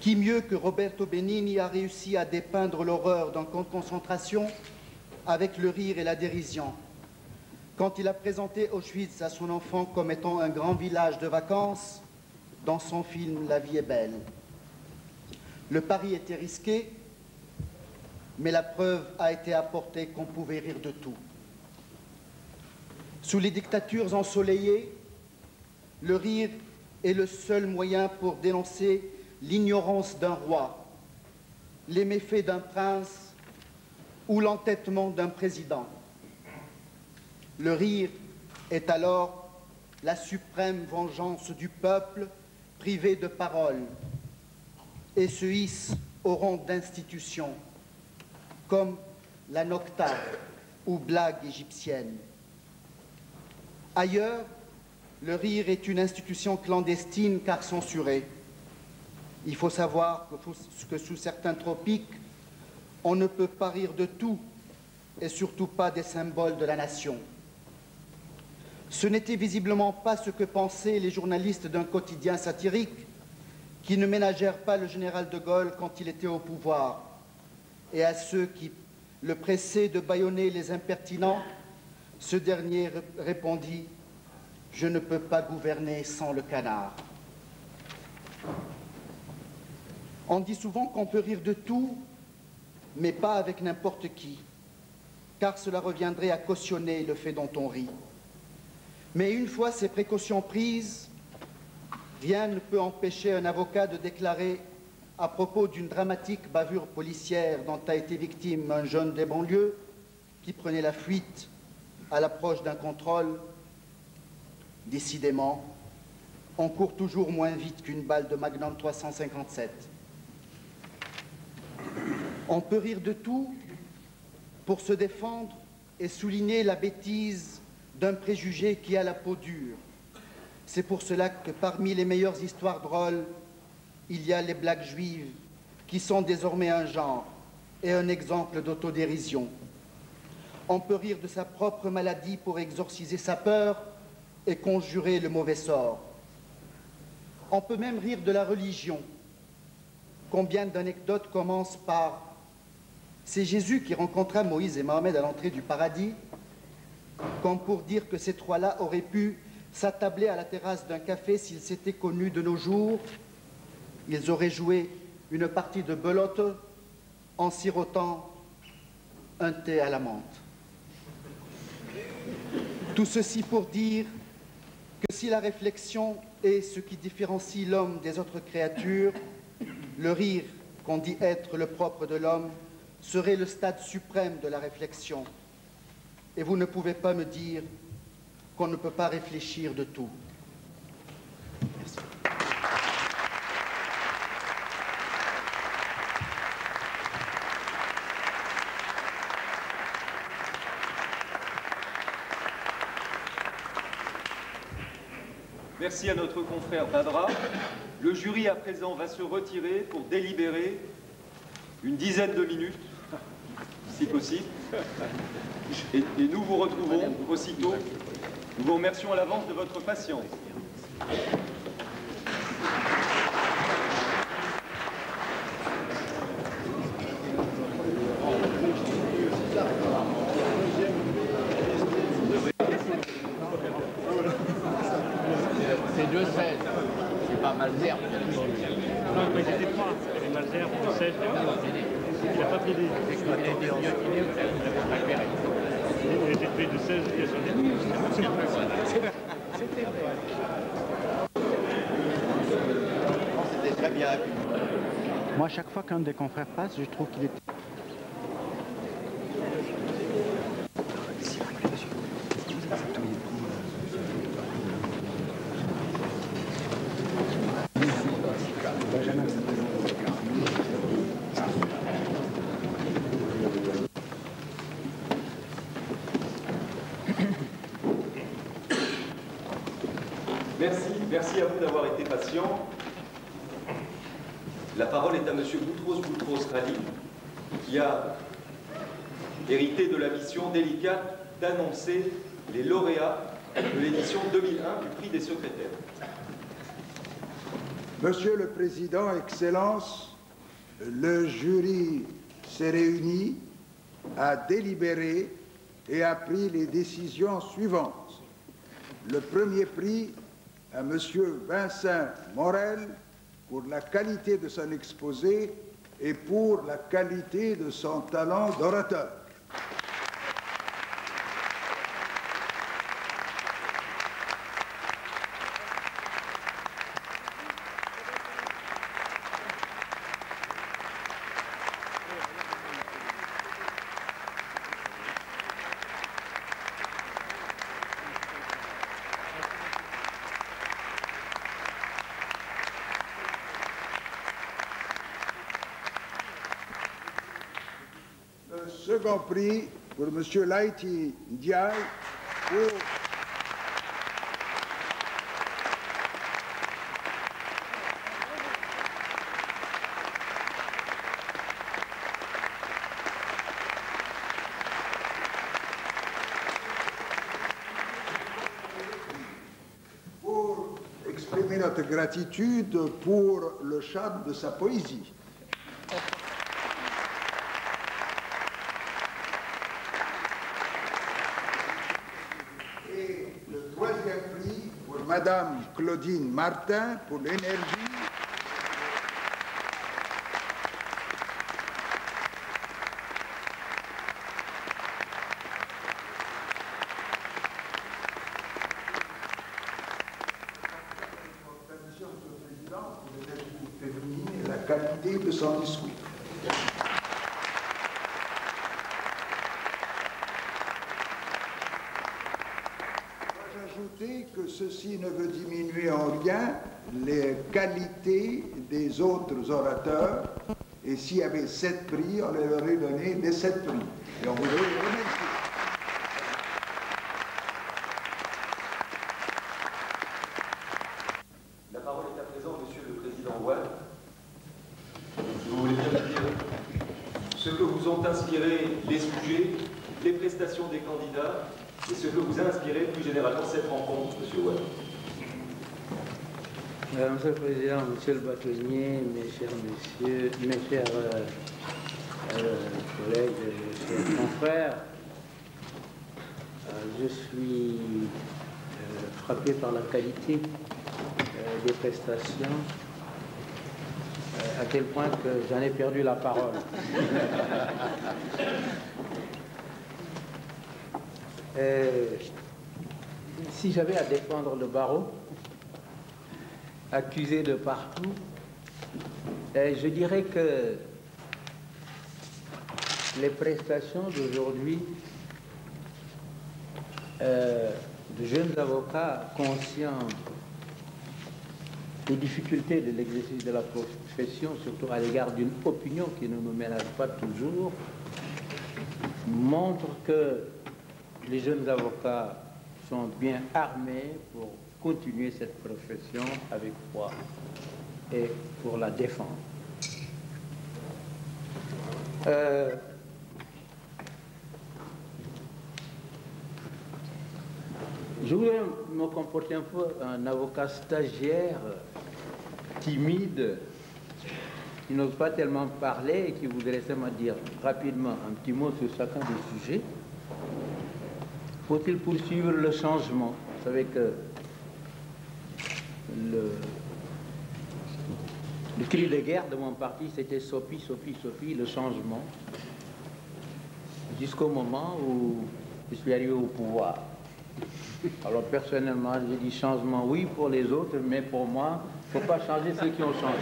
Qui mieux que Roberto Benigni a réussi à dépeindre l'horreur d'un camp de concentration avec le rire et la dérision, quand il a présenté Auschwitz à son enfant comme étant un grand village de vacances dans son film La vie est belle. Le pari était risqué, mais la preuve a été apportée qu'on pouvait rire de tout. Sous les dictatures ensoleillées, le rire est le seul moyen pour dénoncer l'ignorance d'un roi, les méfaits d'un prince ou l'entêtement d'un président. Le rire est alors la suprême vengeance du peuple privé de parole et se hisse au rang d'institution, comme la nocta ou blague égyptienne. Ailleurs, le rire est une institution clandestine car censurée. Il faut savoir que sous certains tropiques, on ne peut pas rire de tout, et surtout pas des symboles de la nation. Ce n'était visiblement pas ce que pensaient les journalistes d'un quotidien satirique qui ne ménagèrent pas le général de Gaulle quand il était au pouvoir, et à ceux qui le pressaient de bâillonner les impertinents Ce dernier répondit, « Je ne peux pas gouverner sans le canard. » On dit souvent qu'on peut rire de tout, mais pas avec n'importe qui, car cela reviendrait à cautionner le fait dont on rit. Mais une fois ces précautions prises, rien ne peut empêcher un avocat de déclarer à propos d'une dramatique bavure policière dont a été victime un jeune des banlieues qui prenait la fuite à l'approche d'un contrôle. Décidément, on court toujours moins vite qu'une balle de Magnum 357. On peut rire de tout pour se défendre et souligner la bêtise d'un préjugé qui a la peau dure. C'est pour cela que parmi les meilleures histoires drôles, il y a les blagues juives, qui sont désormais un genre et un exemple d'autodérision. On peut rire de sa propre maladie pour exorciser sa peur et conjurer le mauvais sort. On peut même rire de la religion. Combien d'anecdotes commencent par « C'est Jésus qui rencontra Moïse et Mohamed à l'entrée du paradis », comme pour dire que ces trois-là auraient pu s'attabler à la terrasse d'un café s'ils s'étaient connus de nos jours. Ils auraient joué une partie de belote en sirotant un thé à la menthe. Tout ceci pour dire que si la réflexion est ce qui différencie l'homme des autres créatures, le rire, qu'on dit être le propre de l'homme, serait le stade suprême de la réflexion. Et vous ne pouvez pas me dire qu'on ne peut pas réfléchir de tout. Merci. Merci à notre confrère Badra. Le jury à présent va se retirer pour délibérer une dizaine de minutes, si possible. Et nous vous retrouvons aussitôt. Nous vous remercions à l'avance de votre patience. C'est 2,16. C'est pas Malzerbe. Non, mais j'étais trois. Il y avait Malzerbe, 16. Il n'a pas pris des. Il était pris de 16 pièces. C'était vrai. C'était très bien. Moi, à chaque fois qu'un des confrères passe, je trouve qu'il est... Merci à vous d'avoir été patient. La parole est à M. Boutros-Ghali, qui a hérité de la mission délicate d'annoncer les lauréats de l'édition 2001 du prix des secrétaires. Monsieur le Président, Excellences, le jury s'est réuni, a délibéré et a pris les décisions suivantes. Le premier prix à M. Vincent Morel pour la qualité de son exposé et pour la qualité de son talent d'orateur. Second prix pour M. Laïti Ndiaye pour exprimer notre gratitude pour le charme de sa poésie. Madame Claudine Martin pour l'énergie. La qualité de son discours. J'ajoutais que ceci ne veut diminuer en rien les qualités des autres orateurs, et s'il y avait 7 prix, on leur aurait donné les 7 prix. Et on voudrait les remercier. La parole est à présent, Monsieur le Président Ouad. Si vous voulez bien me dire ce que vous ont inspiré les sujets, les prestations des candidats et ce que vous a inspiré plus généralement cette rencontre, Monsieur Ouad. Monsieur le Président, Monsieur le bâtonnier, mes chers messieurs, mes chers collègues, mes chers confrères, je suis frappé par la qualité des prestations, à tel point que j'en ai perdu la parole. Si j'avais à défendre le barreau, accusé de partout, je dirais que les prestations d'aujourd'hui de jeunes avocats conscients des difficultés de l'exercice de la profession, surtout à l'égard d'une opinion qui ne me ménage pas toujours, montrent que les jeunes avocats sont bien armés pour continuer cette profession avec foi et pour la défendre. Je voulais me comporter un peu un avocat stagiaire, timide, qui n'ose pas tellement parler et qui voudrait seulement dire rapidement un petit mot sur chacun des sujets. Faut-il poursuivre le changement? Vous savez que le cri de guerre de mon parti, c'était Sopi, Sopi, Sopi, le changement, jusqu'au moment où je suis arrivé au pouvoir. Alors personnellement, j'ai dit changement, oui, pour les autres, mais pour moi, il ne faut pas changer ceux qui ont changé.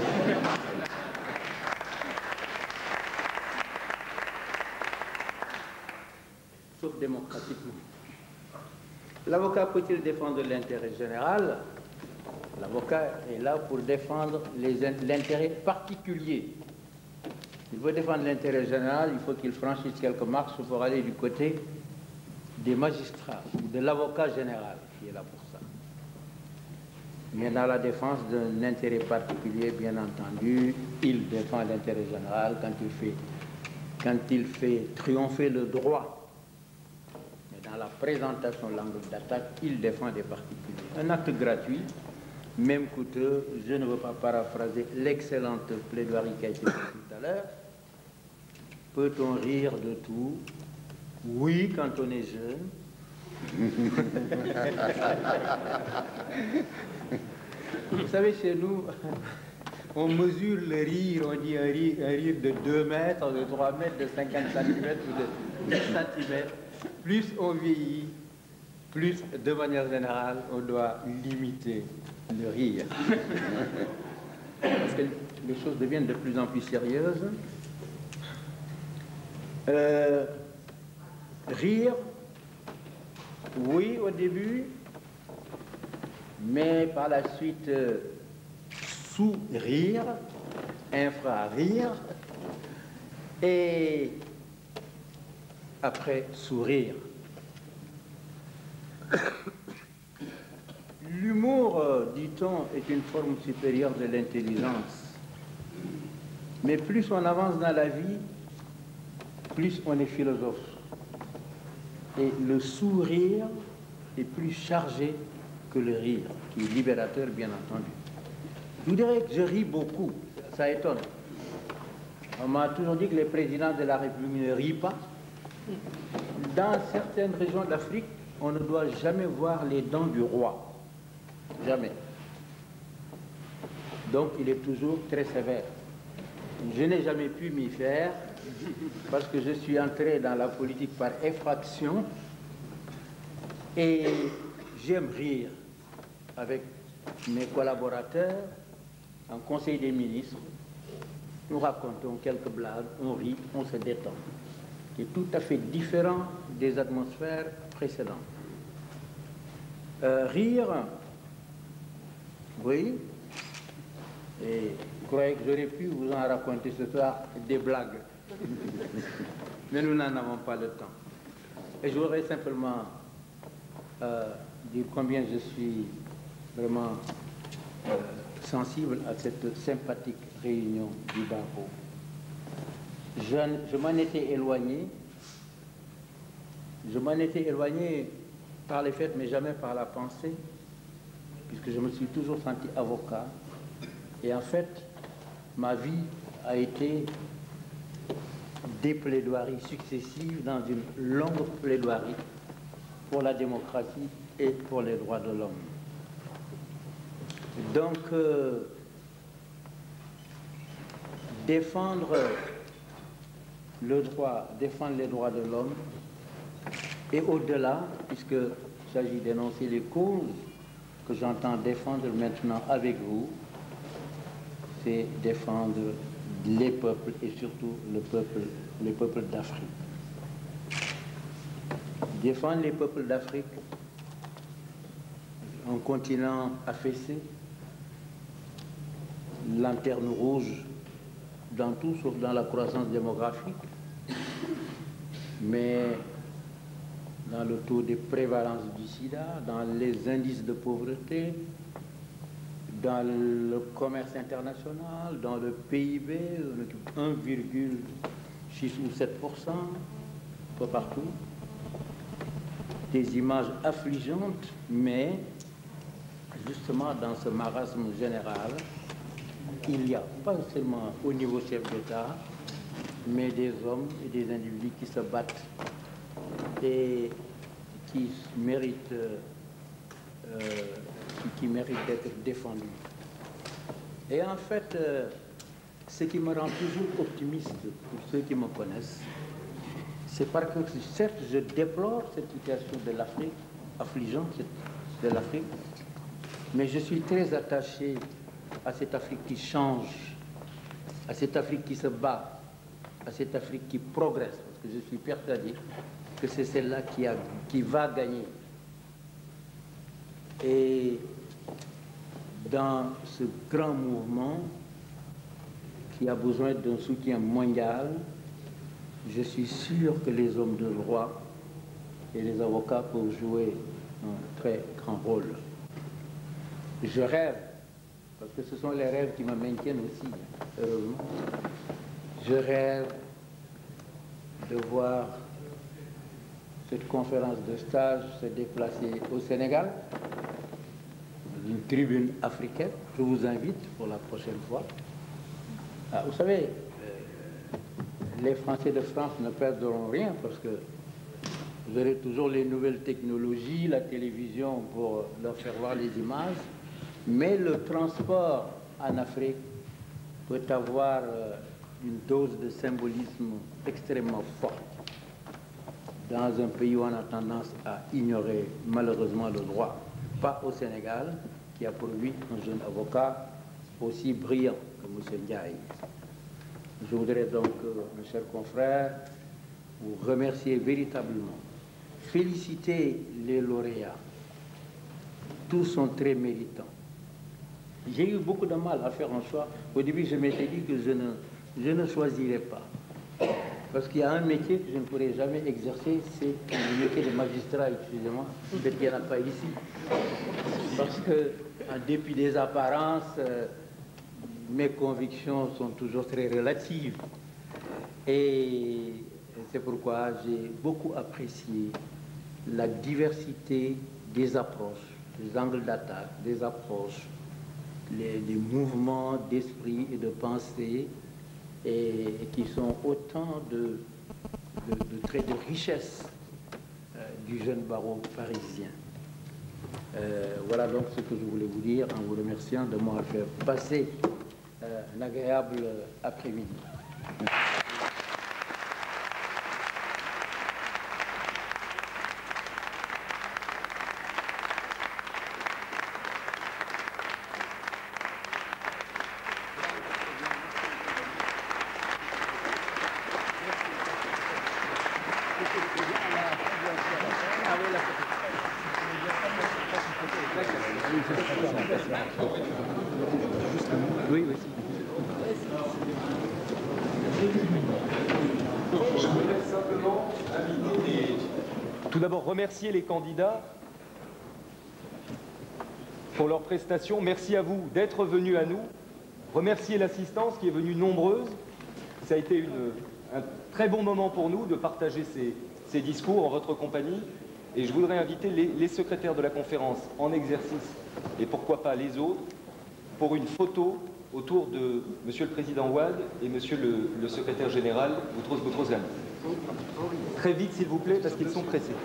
Sauf démocratiquement. L'avocat peut-il défendre l'intérêt général? L'avocat est là pour défendre l'intérêt particulier. Il veut défendre l'intérêt général, il faut qu'il franchisse quelques marches pour aller du côté des magistrats ou de l'avocat général qui est là pour ça. Mais dans la défense d'un intérêt particulier, bien entendu, il défend l'intérêt général quand il fait triompher le droit. Dans la présentation de l'angle d'attaque, il défend des particuliers. Un acte gratuit, même coûteux, je ne veux pas paraphraser l'excellente plaidoirie qui a été faite tout à l'heure. Peut-on rire de tout? Oui, quand on est jeune. Vous savez, chez nous, on mesure le rire, on dit un rire de 2 mètres, de 3 mètres, de 50 cm ou de 10 cm. Plus on vieillit, plus, de manière générale, on doit limiter le rire. Parce que les choses deviennent de plus en plus sérieuses. Rire, oui, au début, mais par la suite, sourire, infrarire, et après sourire. L'humour, dit-on, est une forme supérieure de l'intelligence. Mais plus on avance dans la vie, plus on est philosophe. Et le sourire est plus chargé que le rire, qui est libérateur, bien entendu. Je vous dirais que je ris beaucoup, ça étonne. On m'a toujours dit que les présidents de la République ne rient pas. Dans certaines régions d'Afrique, on ne doit jamais voir les dents du roi. Jamais. Donc il est toujours très sévère. Je n'ai jamais pu m'y faire parce que je suis entré dans la politique par effraction et j'aime rire avec mes collaborateurs en Conseil des ministres. Nous racontons quelques blagues, on rit, on se détend. C'est tout à fait différent des atmosphères précédentes. Rire, oui, et je croyais que j'aurais pu vous en raconter ce soir des blagues. Mais nous n'en avons pas le temps. Et je voudrais simplement dire combien je suis vraiment sensible à cette sympathique réunion du Barreau. Je m'en étais éloigné. Je m'en étais éloigné par les faits, mais jamais par la pensée, puisque je me suis toujours senti avocat. Et en fait, ma vie a été des plaidoiries successives dans une longue plaidoirie pour la démocratie et pour les droits de l'homme. Donc, défendre le droit, défendre les droits de l'homme, et au-delà, puisqu'il s'agit d'énoncer les causes que j'entends défendre maintenant avec vous, c'est défendre les peuples et surtout les peuples d'Afrique. Défendre les peuples d'Afrique, un continent affaissé, lanterne rouge dans tout sauf dans la croissance démographique, mais dans le taux de prévalence du sida, dans les indices de pauvreté, dans le commerce international, dans le PIB, 1,6 ou 7%, pas partout. Des images affligeantes, mais justement dans ce marasme général, il y a pas seulement au niveau chef d'État, mais des hommes et des individus qui se battent et qui méritent d'être défendus. Et en fait, ce qui me rend toujours optimiste pour ceux qui me connaissent, c'est parce que certes je déplore cette situation de l'Afrique, affligeante de l'Afrique, mais je suis très attaché à cette Afrique qui change, à cette Afrique qui se bat, à cette Afrique qui progresse, parce que je suis persuadé que c'est celle-là qui va gagner. Et dans ce grand mouvement qui a besoin d'un soutien mondial, je suis sûr que les hommes de droit et les avocats peuvent jouer un très grand rôle. Je rêve, parce que ce sont les rêves qui me maintiennent aussi, heureusement. Je rêve de voir cette conférence de stage se déplacer au Sénégal, dans une tribune africaine. Je vous invite pour la prochaine fois. Ah, vous savez, les Français de France ne perdront rien parce que vous aurez toujours les nouvelles technologies, la télévision pour leur faire voir les images, mais le transport en Afrique peut avoir une dose de symbolisme extrêmement forte dans un pays où on a tendance à ignorer malheureusement le droit. Pas au Sénégal, qui a produit un jeune avocat aussi brillant que M. Ndiaye. Je voudrais donc, mes chers confrères, vous remercier véritablement, féliciter les lauréats. Tous sont très méritants. J'ai eu beaucoup de mal à faire un choix. Au début, je m'étais dit que je ne choisirais pas. Parce qu'il y a un métier que je ne pourrais jamais exercer, c'est le métier de magistrat, excusez-moi. Peut-être qu'il n'y en a pas ici. Parce que, en dépit des apparences, mes convictions sont toujours très relatives. Et c'est pourquoi j'ai beaucoup apprécié la diversité des approches, des angles d'attaque, des approches, des mouvements d'esprit et de pensée, et qui sont autant de traits de richesse du jeune barreau parisien. Voilà donc ce que je voulais vous dire en vous remerciant de m'avoir fait passer un agréable après-midi. Oui, oui. Je voudrais simplement inviter tout d'abord remercier les candidats pour leurs prestations. Merci à vous d'être venus à nous. Remercier l'assistance qui est venue nombreuse. Ça a été un très bon moment pour nous de partager ces discours en votre compagnie. Et je voudrais inviter les secrétaires de la conférence en exercice, et pourquoi pas les autres, pour une photo autour de Monsieur le Président Ouad et Monsieur le Secrétaire Général Boutros Boutros-Ghali. Très vite, s'il vous plaît, parce qu'ils sont pressés.